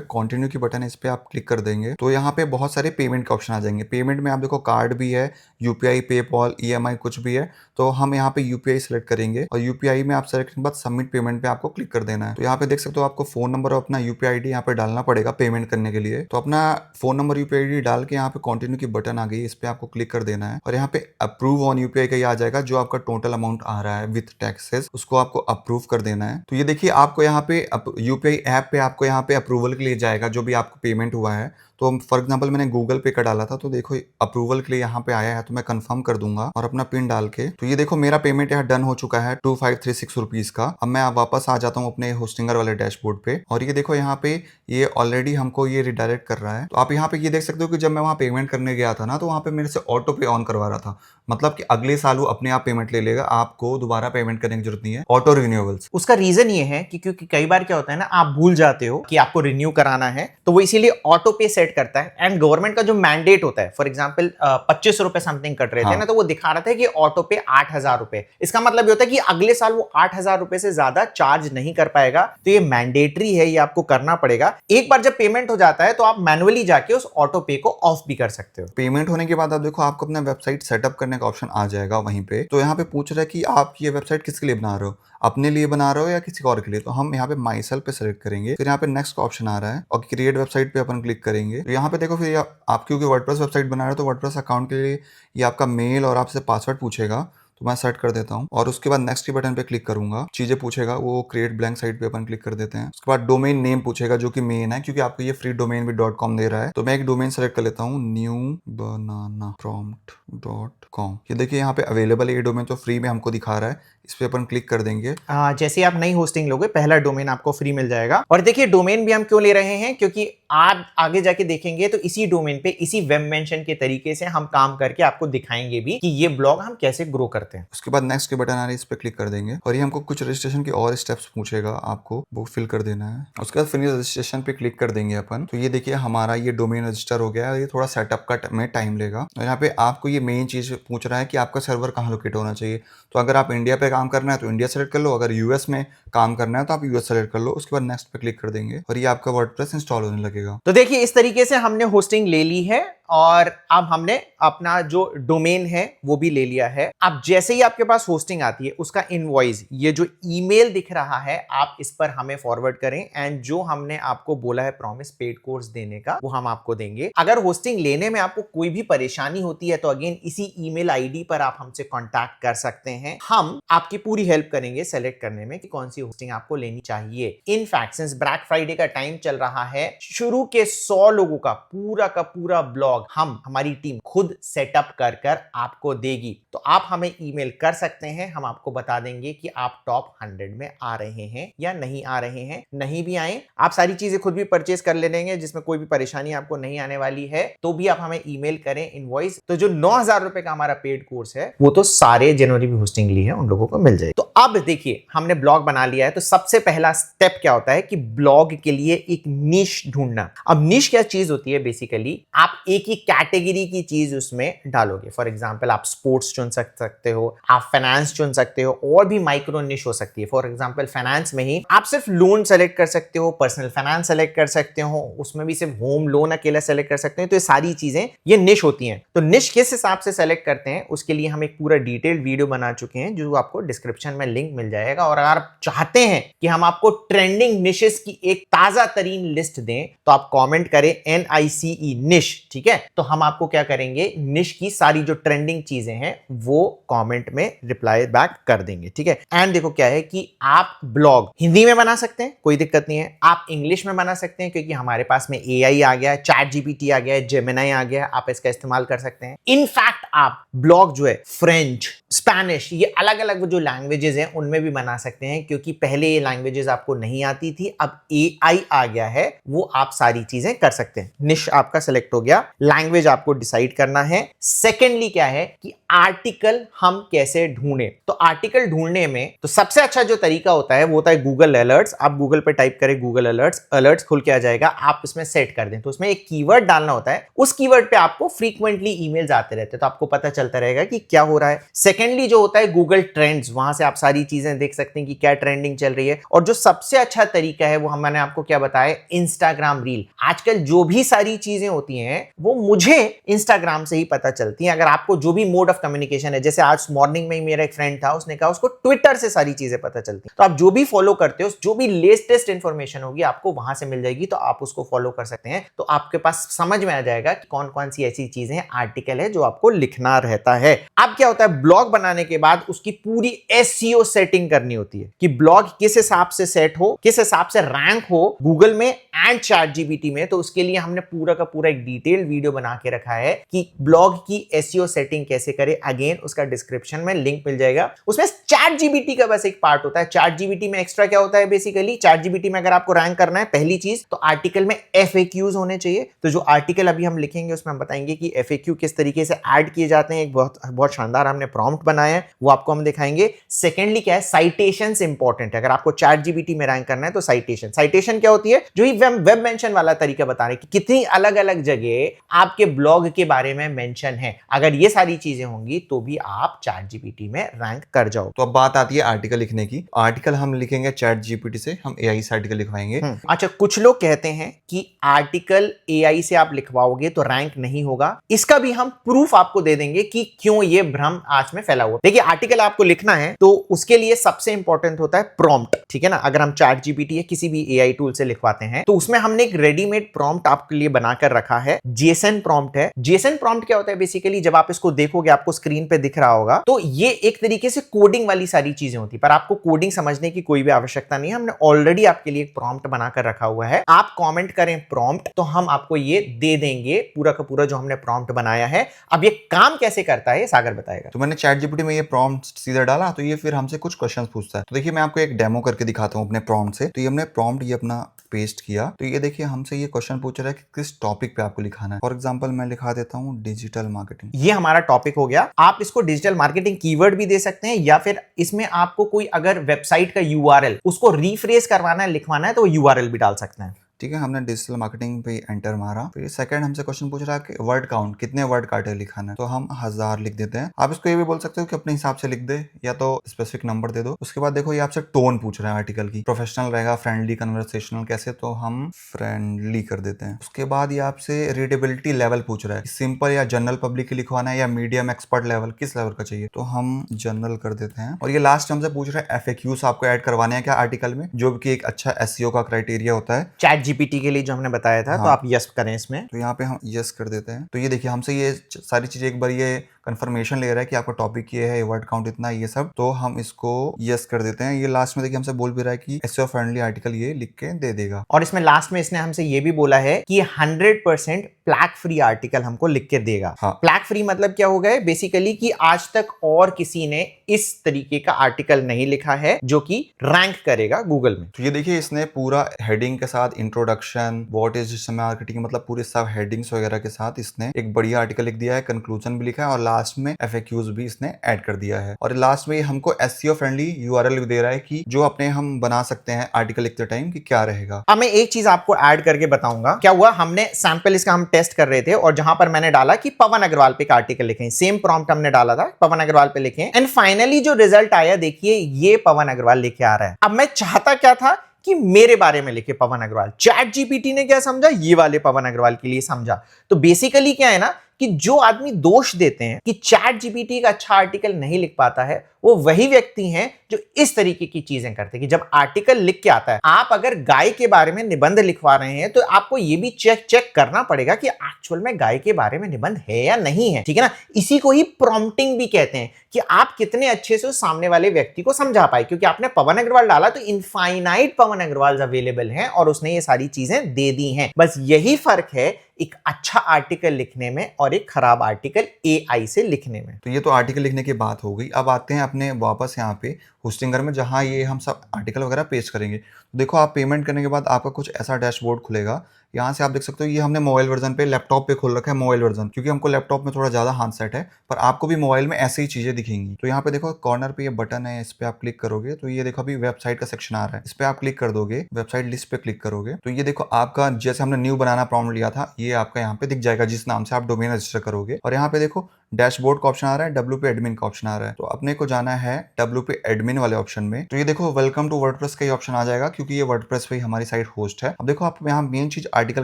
कंटिन्यू की बटन है, इस पे आप क्लिक कर देंगे तो यहाँ पे बहुत सारे पेमेंट के ऑप्शन आ जाएंगे। पेमेंट में आप देखो कार्ड भी है, यूपीआई, पेपॉल, ईएमआई कुछ भी है। तो हम यहाँ पे यूपीआई सेलेक्ट करेंगे और यूपीआई में आप सेलेक्ट करने के बाद सबमिट पेमेंट पे आपको क्लिक कर देना है। तो यहाँ पे देख सकते हो आपको फोन नंबर और अपना यूपीआई आईडी यहाँ पे डालना पड़ेगा पेमेंट करने के लिए। तो अपना फोन नंबर, यूपीआई आईडी डाल के यहाँ पे कंटिन्यू की बटन आ गई, इस पे आपको क्लिक कर देना है और यहाँ पे अप्रूव ऑन यूपीआई का ये आ जाएगा, जो आपका टोटल अमाउंट आ रहा है विथ टैक्सेस, उसको आपको अप्रूव कर देना है। तो ये देखिए आपको यहाँ पे यूपीआई ऐप पे आपको यहाँ पे अप्रूवल के लिए जाएगा जो भी आपको पेमेंट हुआ है। तो फॉर एग्जांपल मैंने गूगल पे का डाला था, तो देखो अप्रूवल के लिए यहाँ पे आया है, तो मैं कंफर्म कर दूंगा और अपना पिन डाल के। तो ये देखो मेरा पेमेंट यहाँ डन हो चुका है 2536 रुपीज का। अब मैं वापस आ जाता हूँ अपने होस्टिंगर वाले डैशबोर्ड पे और ये देखो यहाँ पे ये ऑलरेडी हमको ये रिडायरेक्ट कर रहा है। तो आप यहाँ पे ये देख सकते हो कि जब मैं वहाँ पेमेंट करने गया था ना, तो वहाँ पे मेरे से ऑटो पे ऑन करवा रहा था, मतलब कि अगले साल वो अपने आप पेमेंट ले लेगा, आपको दोबारा पेमेंट करने की जरूरत नहीं है। Auto renewables. उसका रीजन ये है कि क्योंकि कई बार क्या होता है ना, आप भूल जाते हो कि आपको रिन्यू कराना है, तो वो इसीलिए ऑटो पे सेट करता है। एंड गवर्नमेंट का जो मैंडेट होता है, फॉर एग्जांपल 25 रुपए समथिंग कट रहे थे ना, तो वो दिखा रहा था कि ऑटो पे 8,000 रुपए। इसका मतलब ये होता है कि अगले साल वो 8,000 रुपए से ज्यादा चार्ज नहीं कर पाएगा। तो ये मैंडेटरी है, ये आपको करना पड़ेगा। एक बार जब पेमेंट हो जाता है तो आप मैनुअली जाके उस ऑटो पे को ऑफ भी कर सकते हो। पेमेंट होने के बाद आप देखो आपको अपना वेबसाइट सेटअप करने का ऑप्शन आ जाएगा वहीं पे। तो यहाँ पे पूछ रहा है कि आप ये वेबसाइट किसके लिए बना रहे हो, अपने लिए बना रहे हो या किसी और के लिए। तो हम यहाँ पे माई सेल्फ पे सेलेक्ट करेंगे, फिर यहाँ पे नेक्स्ट का ऑप्शन आ रहा है और क्रिएट वेबसाइट पे अपन क्लिक करेंगे। तो यहाँ पे देखो फिर आप क्योंकि वर्डप्रेस वेबसाइट बना रहे हो, तो वर्डप्रेस अकाउंट के लिए ये आपका मेल और आपसे पासवर्ड पूछेगा, तो मैं सेट कर देता हूँ और उसके बाद नेक्स्ट के बटन पे क्लिक करूंगा। चीजें पूछेगा, वो क्रिएट ब्लैंक साइट पे अपन क्लिक कर देते हैं। उसके बाद डोमेन नेम पूछेगा, जो कि मेन है क्योंकि आपको ये फ्री डोमेन भी .com दे रहा है। तो मैं एक डोमेन सेलेक्ट कर लेता हूँ, newbananaprompt.com। ये देखिए यहाँ पे अवेलेबल है ये डोमेन, तो फ्री में हमको दिखा रहा है। इस पे अपन क्लिक कर देंगे। जैसे आप नई होस्टिंग लोगे, पहला डोमेन आपको फ्री मिल जाएगा। और देखिए डोमेन भी हम क्यों ले रहे हैं, क्योंकि आप आगे जाके देखेंगे तो इसी डोमेन पे, इसी वेब मेंशन के तरीके से हम काम करके आपको दिखाएंगे भी कि ये ब्लॉग हम कैसे ग्रो करते हैं। उसके बाद नेक्स्ट के बटन आ रहा है, इस पे क्लिक कर देंगे और ये हमको कुछ रजिस्ट्रेशन के और स्टेप्स पूछेगा, आपको वो फिल कर देना है। उसके बाद फिनिश रजिस्ट्रेशन पे क्लिक कर देंगे अपन। तो ये देखिए हमारा ये डोमेन रजिस्टर हो गया है। ये थोड़ा सेटअप का में टाइम लेगा और यहाँ पे आपको ये मेन चीज पूछ रहा है कि आपका सर्वर कहाँ लोकेट होना चाहिए। तो अगर आप इंडिया पे काम करना है तो इंडिया सेलेक्ट कर लो, अगर यूएस में काम करना है तो आप यूएस सेलेक्ट कर लो। उसके बाद नेक्स्ट पे क्लिक कर देंगे और ये आपका वर्डप्रेस इंस्टॉल होने लगेगा। तो देखिए इस तरीके से हमने होस्टिंग ले ली है और अब हमने अपना जो डोमेन है वो भी ले लिया है। अब जैसे ही आपके पास होस्टिंग आती है, उसका इनवॉइस, ये जो ईमेल दिख रहा है, आप इस पर हमें फॉरवर्ड करें एंड जो हमने आपको बोला है प्रॉमिस पेड कोर्स देने का, वो हम आपको देंगे। अगर होस्टिंग लेने में आपको कोई भी परेशानी होती है तो अगेन इसी ईमेल आईडी पर आप हमसे कांटेक्ट कर सकते हैं। हम आपकी पूरी हेल्प करेंगे सेलेक्ट करने में कि कौन सी होस्टिंग आपको लेनी चाहिए। इनफैक्ट सिंस ब्लैक फ्राइडे का टाइम चल रहा है, शुरू के 100 लोगों का पूरा ब्लॉग हमारी टीम खुद सेटअप कर आपको देगी। तो आप हमें ईमेल कर सकते हैं, हम आपको बता देंगे कि आप टॉप 100 में आ रहे हैं या नहीं आ रहे हैं। नहीं भी आए, आप सारी चीजें खुद भी परचेज कर ले लेंगे, जिसमें कोई भी परेशानी आपको नहीं आने वाली है। तो भी आप हमें ईमेल करें इनवॉइस। तो जो 9,000 रुपए का हमारा पेड कोर्स है, वो तो सारे जनवरी भी होस्टिंग ली है उन लोगों को मिल जाएगी। तो अब देखिए हमने ब्लॉग बना लिया है, तो सबसे पहला स्टेप क्या होता है कि ब्लॉग के लिए एक निश ढूंढना। अब निश क्या चीज होती है, बेसिकली आप एक ही कैटेगरी की चीज उसमें डालोगे। फॉर एग्जांपल आप स्पोर्ट्स चुन सकते हो, आप फाइनेंस चुन सकते हो, और भी माइक्रो निश हो सकती है। फॉर एग्जांपल फाइनेंस में ही आप सिर्फ लोन सेलेक्ट कर सकते हो, पर्सनल फाइनेंस सेलेक्ट कर सकते हो, उसमें भी सिर्फ होम लोन अकेला सेलेक्ट कर सकते हो। तो ये सारी चीजें ये निश होती हैं। तो निश किस हिसाब से सेलेक्ट करते हैं, उसके लिए हम एक पूरा डिटेल्ड वीडियो बना चुके हैं, जो आपको डिस्क्रिप्शन में लिंक मिल जाएगा। और अगर आप चाहते हैं कि हम आपको ट्रेंडिंग निशेस की एक ताजा तरीन लिस्ट दें, तो आप कमेंट करें NICE निश, ठीक है। तो हम आपको क्या करेंगे, निश की सारी जो ट्रेंडिंग चीजें हैं वो कमेंट में रिप्लाई बैक कर देंगे, ठीक है। एंड देखो क्या है कि आप ब्लॉग हिंदी में बना सकते हैं, कोई दिक्कत नहीं है। आप इंग्लिश में बना सकते हैं, क्योंकि हमारे पास में AI आ गया है, चैट GPT आ गया है, जेमिनी आ गया है, आप इसका इस्तेमाल कर सकते हैं। इनफैक्ट आप ब्लॉग जो है फ्रेंच, स्पेनिश, ये अलग अलग जो लैंग्वेजेस हैं उनमें भी बना सकते हैं, क्योंकि पहले ये लैंग्वेजेस आपको नहीं आती थी, अब AI आ गया है, वो आप सारी चीजें कर सकते हैं। निश आपका सिलेक्ट हो गया, लैंग्वेज आपको डिसाइड करना है। सेकेंडली क्या है कि आर्टिकल हम कैसे ढूंढें। तो आर्टिकल ढूंढने में तो सबसे अच्छा जो तरीका होता है वो होता है गूगल अलर्ट्स। आप गूगल पे टाइप करें गूगल अलर्ट्स, अलर्ट्स खुल के आ जाएगा, आप इसमें सेट कर दें। तो उसमें एक कीवर्ड डालना होता है, उस कीवर्ड पे आपको फ्रीक्वेंटली ईमेल्स आते रहते हैं, तो आपको पता चलता रहेगा कि क्या हो रहा है। सेकेंडली जो होता है गूगल ट्रेंड्स, वहां से आप सारी चीजें देख सकते हैं कि क्या ट्रेंडिंग चल रही है। और जो सबसे अच्छा तरीका है वो मैंने आपको क्या बताया, इंस्टाग्राम रील। आजकल जो भी सारी चीजें होती हैं वो मुझे इंस्टाग्राम से ही पता चलती हैं। अगर आपको जो भी मोड ऑफ कम्युनिकेशन है, जैसे आज मॉर्निंग में ही मेरा एक फ्रेंड था, उसने कहा उसको ट्विटर से सारी चीजें पता चलती हैं। तो आप जो भी फॉलो करते हो, जो भी लेटेस्ट इंफॉर्मेशन होगी आपको वहां से मिल जाएगी, तो आप उसको फॉलो कर सकते हैं। तो आपके पास समझ में आ जाएगा कि कौन कौन सी ऐसी चीजें आर्टिकल है जो आपको लिखना रहता है। अब क्या होता है, ब्लॉग बनाने के बाद उसकी पूरी एसईओ सेटिंग करनी होती है कि ब्लॉग किस हिसाब से सेट हो, किस हिसाब से रैंक हो गूगल में एंड चैटजीपीटी में। तो उसके लिए हमने पूरा का पूरा एक डिटेल्ड वीडियो बना के रखा है कि ब्लॉग की एसईओ सेटिंग कैसे करें। अगेन उसका डिस्क्रिप्शन में लिंक मिल जाएगा। उसमें चैटजीपीटी का बस एक पार्ट होता है। चैटजीपीटी में एक्स्ट्रा क्या होता है, बेसिकली चैटजीपीटी में अगर आपको रैंक करना है, पहली चीज तो आर्टिकल में एफएक्यूज होने चाहिए। तो जो आर्टिकल अभी हम लिखेंगे उसमें हम बताएंगे कि एफएक्यू किस तरीके से ऐड किए जाते हैं। एक बहुत शानदार हमने प्रॉम्प्ट बनाया है, वो आपको हम दिखाएंगे। सेकेंडली क्या है, साइटेशंस इंपॉर्टेंट है। अगर आपको चैटजीपीटी में रैंक करना है तो साइटेशन क्या होती है, जो ही वेब मेंशन वाला तरीका बता रहे हैं कि कितनी अलग अलग जगह आपके ब्लॉग के बारे में मेंशन है। अगर ये सारी चीजें होंगी तो भी आप चैटजीपीटी में रैंक कर जाओ। तो अब बात आती है आर्टिकल लिखने की। आर्टिकल हम लिखेंगे चैट जीपीटी से, हम एआई से आर्टिकल लिखवाएंगे। अच्छा, कुछ लोग कहते हैं कि आर्टिकल एआई से आप लिखवाओगे तो रैंक नहीं होगा। इसका भी हम प्रूफ आपको दे देंगे कि क्यों ये भ्रम आज में फैला हुआ। देखिए, आर्टिकल आपको लिखना है तो उसके लिए सबसे इंपॉर्टेंट होता है प्रॉम्प्ट, ठीक है ना। अगर हम चैट जीपीटी या किसी भी एआई टूल से लिखवाते हैं तो उसमें हमने एक रेडीमेड प्रॉम्प्ट आपके लिए बनाकर रखा है। जेसन प्रॉम्प्ट है। जेसन प्रॉम्प्ट क्या होता है, बेसिकली जब आप इसको देखोगे आपको स्क्रीन पे दिख रहा होगा, तो ये एक तरीके से कोडिंग वाली सारी चीजें होती है, पर आपको कोडिंग समझने की कोई भी आवश्यकता नहीं है। हमने ऑलरेडी आपके लिए एक प्रॉम्प्ट बनाकर रखा हुआ है। आप कमेंट करें प्रॉम्प्ट तो हम आपको ये दे देंगे, पूरा का पूरा जो हमने प्रॉम्प्ट बनाया है। अब ये काम कैसे करता है सागर बताएगा। तो मैंने चैट जीपीटी में ये प्रॉम्प्ट सीधा डाला तो ये फिर हमसे कुछ क्वेश्चंस पूछता है। तो देखिए मैं आपको एक डेमो करके दिखाता हूँ अपने प्रॉम्प्ट से। तो ये हमने प्रॉम्प्ट ये अपना पेस्ट किया, तो ये देखिए हमसे ये क्वेश्चन पूछ रहा है कि किस टॉपिक पे आपको लिखाना है। फॉर एग्जांपल मैं लिखा देता हूँ डिजिटल मार्केटिंग। ये हमारा टॉपिक हो गया। आप इसको डिजिटल मार्केटिंग कीवर्ड भी दे सकते हैं, या फिर इसमें आपको कोई अगर वेबसाइट का यूआरएल उसको रिफ्रेश करवाना है, लिखवाना है, तो यूआरएल भी डाल सकते हैं। ठीक है, हमने डिजिटल मार्केटिंग पे एंटर मारा। फिर सेकंड हमसे क्वेश्चन पूछ रहा है कि वर्ड काउंट, कितने वर्ड का आर्टिकल लिखाना है। तो हम 1000 लिख देते हैं। आप इसको ये भी बोल सकते हो कि अपने हिसाब से लिख दे, या तो स्पेसिफिक नंबर दे दो। उसके बाद देखो ये आपसे टोन पूछ रहा है आर्टिकल की, प्रोफेशनल रहेगा, फ्रेंडली, कन्वर्सेशनल कैसे, तो हम फ्रेंडली कर देते हैं। उसके बाद ये आपसे रीडेबिलिटी लेवल पूछ रहा है, सिंपल या जनरल पब्लिक की लिखवाना है या मीडियम एक्सपर्ट लेवल, किस लेवल का चाहिए, तो हम जनरल कर देते हैं। और ये लास्ट हमसे पूछ रहा है एफएक्यूज आपको ऐड करवाने हैं क्या आर्टिकल में, जो कि एक अच्छा एसईओ का क्राइटेरिया होता है चैट जीपीटी के लिए जो हमने बताया था। तो आप यस करें इसमें। तो यहाँ पे हम यस कर देते हैं। तो ये देखिए हमसे ये सारी चीजें एक बार ये कंफर्मेशन ले रहा है कि आपका टॉपिक ये है, वर्ड काउंट इतना है, ये सब। तो हम इसको यस कर देते हैं। ये लास्ट में देखिए हमसे बोल भी रहा है कि एसईओ फ्रेंडली आर्टिकल ये लिख के दे देगा। और इसमें लास्ट में इसने हमसे ये भी बोला है कि 100% प्लैग फ्री आर्टिकल हमको लिख के देगा। प्लैग फ्री मतलब क्या हो गया, बेसिकली कि आज तक और किसी ने इस तरीके का आर्टिकल नहीं लिखा है जो कि रैंक करेगा गूगल में। तो ये देखिए इसने पूरा हेडिंग के साथ introduction, what is digital marketing, मतलब पूरे सब हेडिंग्स वगैरह के साथ इसने एक बढ़िया आर्टिकल लिख दिया है। कंक्लूजन भी लिखा है और लास्ट में एफएक्यूज भी इसने ऐड कर दिया है। और लास्ट में हमको एसईओ फ्रेंडली यूआरएल भी दे रहा है कि जो अपने हम बना सकते हैं आर्टिकल लिखते टाइम कि क्या रहेगा। अब मैं एक चीज आपको ऐड करके बताऊंगा। क्या हुआ, हमने सैंपल इसका हम टेस्ट कर रहे थे और जहां पर मैंने डाला कि पवन अग्रवाल पे का आर्टिकल लिखें, सेम प्रॉम्प्ट हमने डाला था पवन अग्रवाल पे लिखें, एंड फाइनली जो रिजल्ट आया देखिए ये पवन अग्रवाल लेके आ रहा है। अब मैं चाहता क्या था कि मेरे बारे में लिखे पवन अग्रवाल। चैट जीपीटी ने क्या समझा, ये वाले पवन अग्रवाल के लिए समझा। तो बेसिकली क्या है ना कि जो आदमी दोष देते हैं कि चैट जीपीटी का अच्छा आर्टिकल नहीं लिख पाता है, वो वही व्यक्ति हैं जो इस तरीके की चीजें करते हैं कि जब आर्टिकल लिख के आता है, आप अगर गाय के बारे में निबंध लिखवा रहे हैं तो आपको ये भी चेक करना पड़ेगा कि एक्चुअल में गाय के बारे में निबंध है या नहीं है, ठीक है ना। इसी को ही प्रॉम्प्टिंग भी कहते हैं कि आप कितने अच्छे से उस सामने वाले व्यक्ति को समझा पाए। क्योंकि आपने पवन अग्रवाल डाला तो इनफाइनाइट पवन अग्रवाल अवेलेबल हैं और उसने ये सारी चीजें दे दी हैं। बस यही फर्क है एक अच्छा आर्टिकल लिखने में और एक खराब आर्टिकल एआई से लिखने में। तो ये तो आर्टिकल लिखने की बात हो गई। अब आते हैं अपने वापस यहाँ पे होस्टिंगर में, जहाँ ये हम सब आर्टिकल वगैरह पेस्ट करेंगे। तो देखो, आप पेमेंट करने के बाद आपका कुछ ऐसा डैशबोर्ड खुलेगा। यहाँ से आप देख सकते हो, ये हमने मोबाइल वर्जन पे, लैपटॉप पे खोल रखा है मोबाइल वर्जन, क्योंकि हमको लैपटॉप में थोड़ा ज़्यादा हाथ सेट है, पर आपको भी मोबाइल में ऐसे ही चीज़ें दिखेंगी। तो यहाँ पे देखो कॉर्नर पे ये बटन है, इस पे आप क्लिक करोगे तो ये देखो अभी वेबसाइट का सेक्शन आ रहा है। इस पे आप क्लिक कर दोगे, वेबसाइट लिस्ट पे क्लिक करोगे तो ये देखो आपका, जैसे हमने न्यू बनाना प्रॉम्प्ट लिया था, ये आपका यहाँ पे दिख जाएगा जिस नाम से आप डोमेन रजिस्टर करोगे। और यहाँ पे देखो डैशबोर्ड का ऑप्शन आ रहा है, WP एडमिन का ऑप्शन आ रहा है। तो अपने को जाना है WP एडमिन वाले ऑप्शन में। तो ये देखो वेलकम टू वर्डप्रेस का ये ऑप्शन आ जाएगा, क्योंकि ये वर्डप्रेस पे ही हमारी साइट होस्ट है। अब देखो आप यहाँ मेन चीज आर्टिकल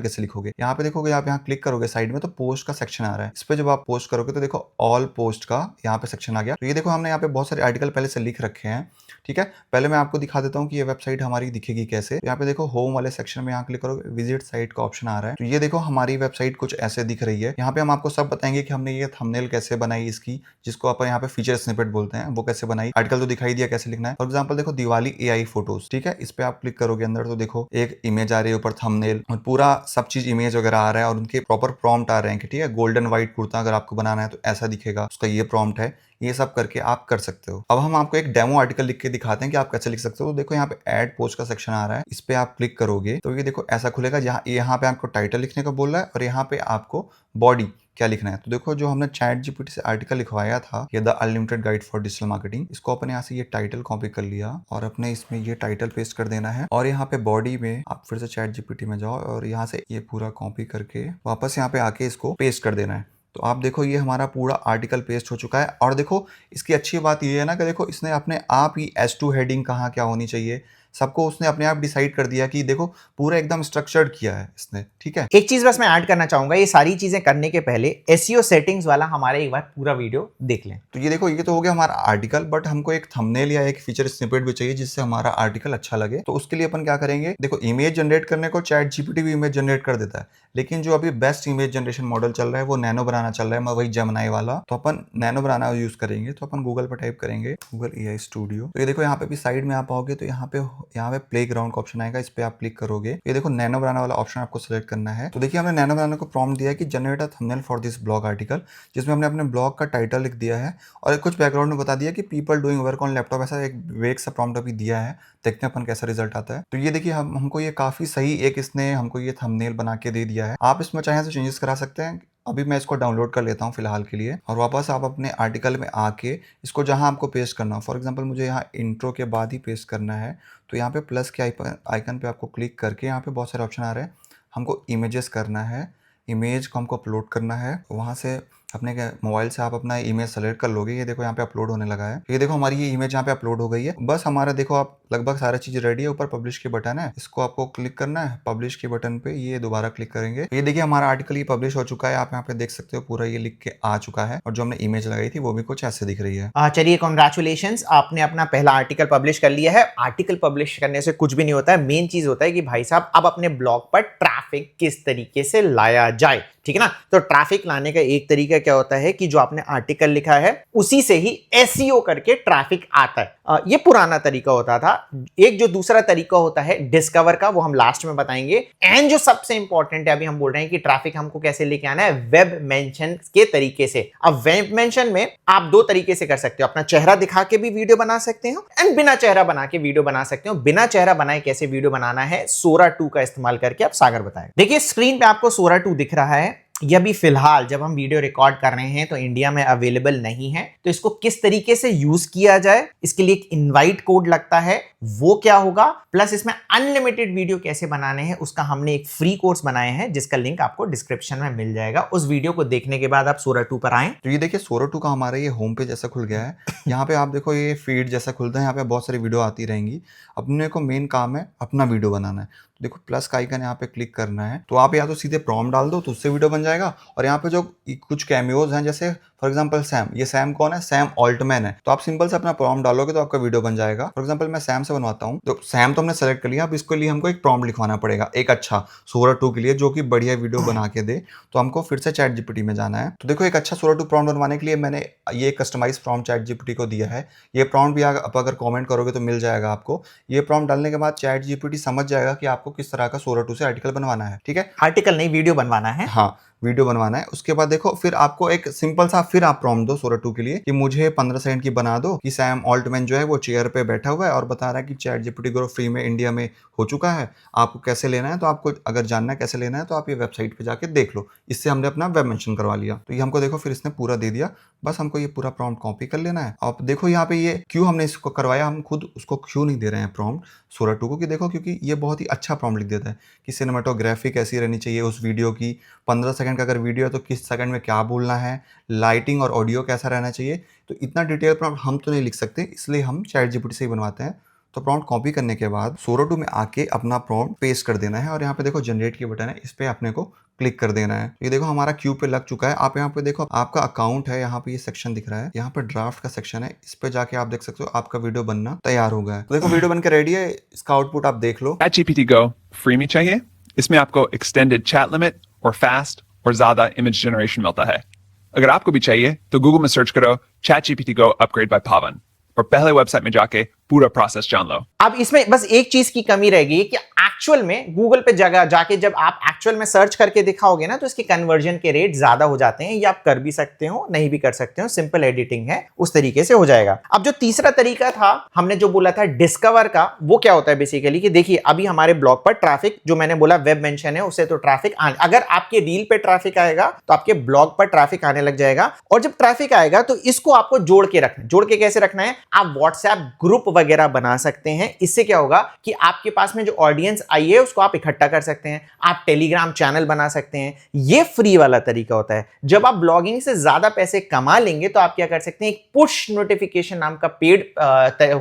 कैसे लिखोगे। यहाँ पे देखोगे, आप यहाँ क्लिक करोगे साइड में तो पोस्ट का सेक्शन आ रहा है। इस पे जब आप पोस्ट करोगे तो देखो ऑल पोस्ट का यहाँ पे सेक्शन आ गया। तो ये देखो हमने यहाँ पे बहुत सारे आर्टिकल पहले से लिख रखे हैं, ठीक है। पहले मैं आपको दिखा देता हूँ कि ये वेबसाइट हमारी दिखेगी कैसे। यहाँ पे देखो होम वाले सेक्शन में यहाँ क्लिक करोगे, विजिट साइट का ऑप्शन आ रहा है। तो ये देखो हमारी वेबसाइट कुछ ऐसे दिख रही है। यहाँ पे हम आपको सब बताएंगे कि हमने ये थंबनेल कैसे बनाई इसकी, जिसको अपन यहाँ पे फीचर स्निपेट बोलते हैं, वो कैसे बनाई। आर्टिकल तो दिखाई दिया कैसे लिखना है। फॉर एग्जाम्पल देखो दिवाली AI फोटोज, ठीक है। इस पे आप क्लिक करोगे अंदर तो देखो एक इमेज आ रही है ऊपर, थंबनेल और पूरा सब चीज इमेज वगैरह आ रहा है, और उनके प्रॉपर प्रॉम्प्ट आ रहे हैं कि ठीक है, गोल्डन व्हाइट कुर्ता अगर आपको बनाना है तो ऐसा दिखेगा, उसका ये प्रॉम्प्ट है। ये सब करके आप कर सकते हो। अब हम आपको एक डेमो आर्टिकल लिख के दिखाते हैं कि आप कैसे लिख सकते हो। तो देखो यहाँ पे ऐड पोस्ट का सेक्शन आ रहा है, इस पे आप क्लिक करोगे तो ये देखो ऐसा खुलेगा, जहाँ यहाँ पे आपको टाइटल लिखने को बोल रहा है और यहाँ पे आपको बॉडी क्या लिखना है। तो देखो जो हमने ChatGPT से आर्टिकल लिखवाया था, ये the unlimited guide for digital marketing, इसको अपन यहाँ से ये टाइटल कॉपी कर लिया और अपने इसमें ये टाइटल पेस्ट कर देना है। और यहाँ पे बॉडी में आप फिर से ChatGPT में जाओ और यहाँ से ये पूरा कॉपी करके वापस यहाँ पे आके इसको पेस्ट कर देना है। तो आप देखो ये हमारा पूरा आर्टिकल पेस्ट हो चुका है। और देखो इसकी अच्छी बात ये है ना कि देखो इसने अपने आप ही S2 हेडिंग कहाँ क्या होनी चाहिए सबको उसने अपने आप डिसाइड कर दिया, कि देखो पूरा एकदम स्ट्रक्चर्ड किया है इसने, ठीक है। एक चीज बस मैं ऐड करना चाहूंगा, ये सारी चीजें करने के पहले एसईओ सेटिंग्स वाला हमारा एक बार पूरा वीडियो देख लें। तो ये देखो ये तो हो गया हमारा आर्टिकल, बट हमको एक थंबनेल या एक फीचर स्निपेट भी चाहिए जिससे हमारा आर्टिकल अच्छा लगे। तो उसके लिए अपन क्या करेंगे, देखो इमेज जनरेट करने को ChatGPT भी इमेज जनरेट कर देता है, लेकिन जो अभी बेस्ट इमेज जनरेशन मॉडल चल रहा है वो नैनो बनाना चल रहा है, वही जेमिनी वाला। तो अपन नैनो बनाना यूज करेंगे। तो अपन गूगल पर टाइप करेंगे गूगल AI स्टूडियो। तो ये देखो यहाँ पे भी साइड में आप आओगे तो यहाँ पे प्लेग्राउंड का ऑप्शन आएगा, इस पे आप क्लिक करोगे। ये देखो नैनो बनाना वाला ऑप्शन आपको सिलेक्ट करना है। तो देखिए हमने नैनो बनाना को प्रॉम्प्ट दिया है कि generate a thumbnail for this blog article, जिसमें हमने अपने ब्लॉग का टाइटल लिख दिया है और कुछ बैकग्राउंड में बता दिया कि people doing work on laptop, ऐसा एक वेग सा प्रॉम्प्ट अभी दिया है। देखते हैं अपन कैसा रिजल्ट आता है। तो ये देखिए हमको ये काफी सही एक इसने हमको ये थंबनेल बना के दे दिया है। आप इसमें चाहे तो चेंजेस करा सकते हैं। अभी मैं इसको डाउनलोड कर लेता हूँ फिलहाल के लिए, और वापस आप अपने आर्टिकल में आके इसको जहाँ आपको पेस्ट करना हो, फॉर एग्जांपल मुझे यहाँ इंट्रो के बाद ही पेस्ट करना है, तो यहाँ पे प्लस के आइकन पे आपको क्लिक करके यहाँ पे बहुत सारे ऑप्शन आ रहे हैं। हमको इमेजेस करना है, इमेज को हमको अपलोड करना है। वहाँ से अपने मोबाइल से आप अपना इमेज सेलेक्ट कर लोगे। ये देखो यहाँ पे अपलोड होने लगा है। ये देखो हमारी ये इमेज यहाँ पे अपलोड हो गई है। बस हमारा देखो आप लगभग सारा चीज रेडी है। ऊपर पब्लिश के बटन है, इसको आपको क्लिक करना है। पब्लिश के बटन पे ये दोबारा क्लिक करेंगे। ये देखिए हमारा आर्टिकल ये पब्लिश हो चुका है। आप यहाँ पे देख सकते हो पूरा ये लिख के आ चुका है, और जो हमने इमेज लगाई थी वो भी कुछ ऐसे दिख रही है। चलिए कॉन्ग्रेचुलेशंस, आपने अपना पहला आर्टिकल पब्लिश कर लिया है। आर्टिकल पब्लिश करने से कुछ भी नहीं होता है, मेन चीज होता है कि भाई साहब अब अपने ब्लॉग पर ट्रैफिक किस तरीके से लाया जाए, ठीक है ना। तो ट्रैफिक लाने का एक तरीका क्या होता है कि जो आपने आर्टिकल लिखा है उसी से ही एसईओ करके ट्रैफिक आता है। ये पुराना तरीका होता था। एक जो दूसरा तरीका होता है डिस्कवर का, वो हम लास्ट में बताएंगे। एंड जो सबसे इंपॉर्टेंट है, अभी हम बोल रहे हैं कि ट्रैफिक हमको कैसे लेके आना है, वेब मेंशन के तरीके से। अब वेब मेंशन में आप दो तरीके से कर सकते हो, अपना चेहरा दिखा के भी वीडियो बना सकते हो एंड बिना चेहरा बना के वीडियो बना सकते हो। बिना चेहरा बनाए कैसे वीडियो बनाना है, सोरा 2 का इस्तेमाल करके आप सागर बताएं। देखिए स्क्रीन पे आपको सोरा 2 दिख रहा है। ये अभी फिलहाल जब हम वीडियो रिकॉर्ड कर रहे हैं तो इंडिया में अवेलेबल नहीं है। तो इसको किस तरीके से यूज किया जाए, इसके लिए एक इनवाइट कोड लगता है, वो क्या होगा, प्लस इसमें अनलिमिटेड वीडियो कैसे बनाने हैं उसका हमने एक फ्री कोर्स बनाए हैं, जिसका लिंक आपको डिस्क्रिप्शन में मिल जाएगा। उस वीडियो को देखने के बाद आप सोरा 2 पर आए। तो ये देखिए सोरा 2 का हमारा ये होम पेज जैसा खुल गया है। यहाँ पे आप देखो ये फीड जैसा खुलता है, यहाँ पे बहुत सारी वीडियो आती रहेंगी। अपने को मेन काम है अपना वीडियो बनाना है। देखो प्लस का आइकन यहाँ पे क्लिक करना है, तो आप या तो सीधे प्रॉम्प्ट डाल दो तो उससे वीडियो बन जाएगा। और यहाँ पे जो कुछ कैमियोज हैं, जैसे फॉर एग्जांपल सैम, ये सैम कौन है, सैम ऑल्टमैन है। तो आप सिंपल से अपना प्रॉम्प्ट डालोगे तो आपका वीडियो बन जाएगा। फॉर एग्जांपल मैं सैम से बनवाता हूँ, तो सैम तो हमने सेलेक्ट कर लिया। अब इसके लिए हमको एक प्रॉम्प्ट लिखवाना पड़ेगा, एक अच्छा सोरा 2 के लिए जो कि बढ़िया वीडियो बना के दे। तो हमको फिर से ChatGPT में जाना है। तो देखो एक अच्छा सोरा 2 प्रॉम्प्ट बनवाने के लिए मैंने ये कस्टमाइज प्रॉम्प्ट ChatGPT को दिया है। ये प्रॉम्प्ट भी आप अगर कमेंट करोगे तो मिल जाएगा आपको। ये प्रॉम्प्ट डालने के बाद ChatGPT समझ जाएगा कि आपको आपको किस तरह का सोरा 2 से आर्टिकल बनवाना है, ठीक है। आर्टिकल नहीं, वीडियो बनवाना है। हाँ, वीडियो बनवाना है। उसके बाद देखो फिर आपको एक सिंपल सा फिर आप प्रॉम्प्ट दो सोरा 2 के लिए कि मुझे 15 सेकंड की बना दो कि सैम ऑल्टमैन जो है वो चेयर पे बैठा हुआ है और बता रहा है कि चैट जीपीटी ग्रो फ्री में इंडिया में हो चुका है, आपको कैसे लेना है। तो आपको अगर जानना है कैसे लेना है तो आप ये वेबसाइट पे जाके देख लो। इससे हमने अपना वेब मेंशन करवा लिया। तो ये हमको देखो फिर इसने पूरा दे दिया। बस हमको ये पूरा प्रॉम्प्ट कॉपी कर लेना है। आप देखो यहाँ पे ये क्यों हमने इसको करवाया, हम खुद उसको क्यों नहीं दे रहे हैं प्रॉम्प्ट सोरा 2 को, कि देखो क्योंकि ये बहुत ही अच्छा प्रॉम्प्ट लिख देता है कि सिनेमेटोग्राफी कैसी रहनी चाहिए उस वीडियो की, 15 सेकंड का अगर वीडियो है तो किस सेकंड में क्या बोलना है, लाइटिंग और ऑडियो कैसा रहना चाहिए। तो इतना डिटेल प्रॉम्प्ट हम तो नहीं लिख सकते, इसलिए हम चैट जीपीटी से ही बनवाते हैं। तो प्रॉम्प्ट कॉपी करने के बाद सोरा 2 में आके अपना प्रॉम्प्ट पेस्ट कर देना है और यहाँ पे देखो जनरेट की बटन है, इस पे अपने को क्लिक कर देना है। ये देखो हमारा क्यू पे लग चुका है। आप यहाँ पे देखो आपका अकाउंट है, यहाँ पे ये सेक्शन दिख रहा है, यहाँ पे ड्राफ्ट का सेक्शन है, इस पे जाके आप देख सकते हो आपका वीडियो बनना तैयार हो गया है। तो देखो वीडियो बनकर रेडी है, इसका आउटपुट आप देख लो। ChatGPT Go फ्री में चाहिए, इसमें आपको एक्सटेंडेड चैट लिमिट और फास्ट और ज्यादा इमेज जनरेशन मिलता है। अगर आपको भी चाहिए तो गूगल में सर्च करो ChatGPT Go अपग्रेड बाय पावन और पहले वेबसाइट में जाके पूरा प्रोसेस जान लो। अब इसमें बस एक चीज की कमी रहेगी कि एक्चुअल में गूगल पे जगह जाके जब आप एक्चुअल में सर्च करके दिखाओगे ना तो इसके कन्वर्जन के रेट ज्यादा हो जाते हैं। ये आप कर भी सकते हो, नहीं भी कर सकते हो, सिंपल एडिटिंग है, उस तरीके से हो जाएगा। अब जो तीसरा तरीका था हमने जो बोला था डिस्कवर का, वो क्या होता है बेसिकली कि देखिए अभी हमारे ब्लॉग पर ट्रैफिक जो मैंने बोला वेब मेंशन है उससे तो ट्रैफिक अगर आपके रील पे ट्रैफिक आएगा तो आपके ब्लॉग पर ट्रैफिक आने लग जाएगा। और जब ट्रैफिक आएगा तो इसको आपको जोड़ के रखना। जोड़ के कैसे रखना है, आप व्हाट्सएप ग्रुप वगैरह बना सकते हैं। इससे क्या होगा कि आपके पास में जो ऑडियंस आई है उसको आप इकट्ठा कर सकते हैं। आप टेलीग्राम चैनल बना सकते हैं। ये फ्री वाला तरीका होता है। जब आप ब्लॉगिंग से ज्यादा पैसे कमा लेंगे तो आप क्या कर सकते हैं, एक पुश नोटिफिकेशन नाम का पेड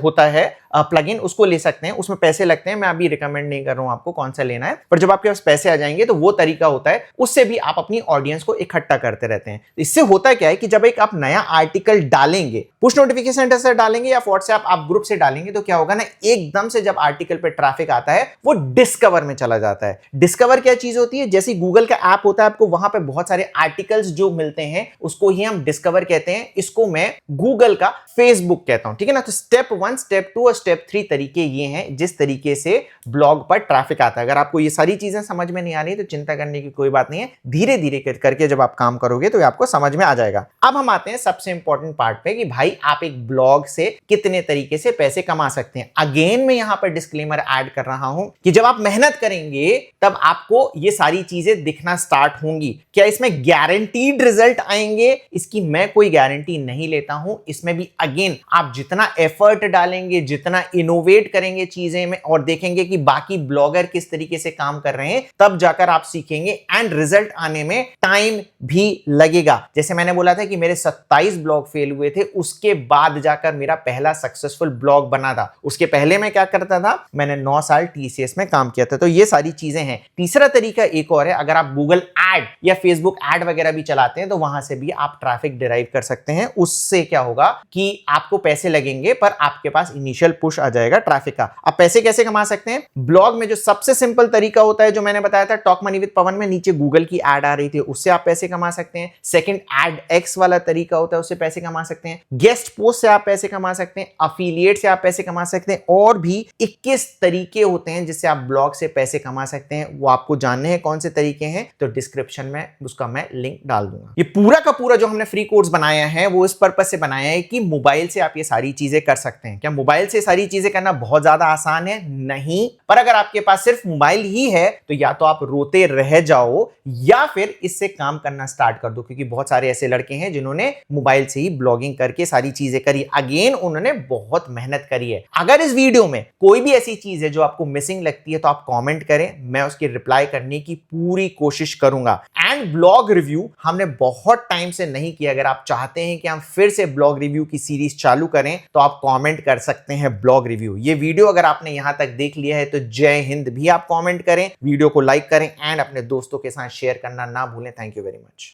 होता है प्लगइन, उसको ले सकते हैं। उसमें पैसे लगते हैं, मैं अभी रिकमेंड नहीं कर रहा हूं आपको कौन सा लेना है, पर जब आपके पास पैसे आ जाएंगे तो वो तरीका होता है, उससे भी आप अपनी ऑडियंस को इकट्ठा करते रहते हैं। इससे होता क्या है कि जब एक आप नया आर्टिकल डालेंगे, पुश नोटिफिकेशन से डालेंगे या व्हाट्सएप आप ग्रुप से डालेंगे, तो क्या होगा ना, एकदम से जब आर्टिकल पे ट्रैफिक आता है वो डिस्कवर में चला जाता है। डिस्कवर क्या चीज होती है, जैसे गूगल का ऐप होता है, आपको वहां पे बहुत सारे आर्टिकल्स जो मिलते हैं उसको ही हम डिस्कवर कहते हैं। इसको मैं गूगल का फेसबुक कहता हूं, ठीक है ना। तो स्टेप 1, स्टेप 2 और स्टेप 3 तरीके ये हैं जिस तरीके से ब्लॉग पर ट्रैफिक आता है। अगर आपको ये सारी चीजें समझ में नहीं आ रही तो चिंता करने की कोई बात नहीं है, धीरे धीरे करके जब आप काम करोगे तो आपको समझ में आ जाएगा। अब हम आते हैं सबसे इंपॉर्टेंट पार्ट पे कि भाई आप एक ब्लॉग से कितने तरीके से पैसे कमा सकते हैं। अगेन मैं यहां पर डिस्क्लेमर ऐड कर रहा हूं कि जब आप मेहनत करेंगे तब आपको ये सारी चीजें दिखना स्टार्ट होंगी। क्या इसमें गारंटीड रिजल्ट आएंगे, इसकी मैं कोई गारंटी नहीं लेता हूं। इसमें भी अगेन आप जितना एफर्ट डालेंगे, जितना इनोवेट करेंगे चीजें में और देखेंगे कि बाकी ब्लॉगर किस तरीके से काम कर रहे हैं, तब जाकर आप सीखेंगे। एंड रिजल्ट आने में टाइम भी लगेगा। जैसे मैंने बोला था कि मेरे 27 ब्लॉग फेल हुए थे, उसके बाद जाकर मेरा पहला सक्सेसफुल ब्लॉग बना था। उसके पहले मैं क्या करता था, मैंने 9 साल टीसीएस में काम किया था। तो ये सारी चीजें हैं। तीसरा तरीका एक और है, अगर आप गूगल एड या फेसबुक एड वगैरह भी चलाते हैं तो वहां से भी आप ट्रैफिक डिराइव कर सकते हैं। उससे क्या होगा कि आपको पैसे लगेंगे पर आपके पास इनिशियल पुश आ जाएगा ट्रैफिक का। आप पैसे कैसे कमा सकते हैं, ब्लॉग में जो सबसे सिंपल तरीका होता है जो मैंने बताया था टॉक मनी विद पवन में, नीचे गूगल की एड आ रही थी, उससे आप पैसे कमा सकते हैं। सेकंड एड एक्स वाला तरीका होता है, उससे पैसे कमा सकते हैं। गेस्ट पोस्ट से आप पैसे कमा सकते हैं। अफिलिएट से आप पैसे कमा सकते हैं। और भी 21 तरीके होते हैं जिससे आप ब्लॉग से पैसे कमा सकते हैं। वो आपको जानने हैं कौन से तरीके हैं तो डिस्क्रिप्शन में उसका मैं लिंक डाल दूंगा। ये पूरा का पूरा जो हमने फ्री कोर्स बनाया है वो इस पर्पस से बनाया है कि मोबाइल से आप ये सारी चीजें कर सकते हैं। क्या मोबाइल से सारी चीजें करना बहुत ज्यादा आसान है? नहीं, पर अगर आपके पास सिर्फ मोबाइल ही है तो या तो आप रोते रह जाओ या फिर इससे काम करना स्टार्ट कर दो, क्योंकि बहुत सारे ऐसे लड़के हैं जिन्होंने मोबाइल से ही ब्लॉगिंग करके सारी चीजें करी। अगेन उन्होंने बहुत मेहनत करी है। अगर इस वीडियो में कोई भी ऐसी चीज है जो आपको मिसिंग लगती है तो आप कमेंट करें, मैं उसकी रिप्लाई करने की पूरी कोशिश करूंगा। एंड ब्लॉग रिव्यू हमने बहुत टाइम से नहीं किया। अगर आप चाहते हैं कि हम फिर से ब्लॉग रिव्यू की सीरीज चालू करें तो आप कमेंट कर सकते हैं ब्लॉग रिव्यू। ये वीडियो अगर आपने यहां तक देख लिया है तो जय हिंद भी आप कमेंट करें, वीडियो को लाइक करें एंड अपने दोस्तों के साथ शेयर करना ना भूलें। Thank you very much.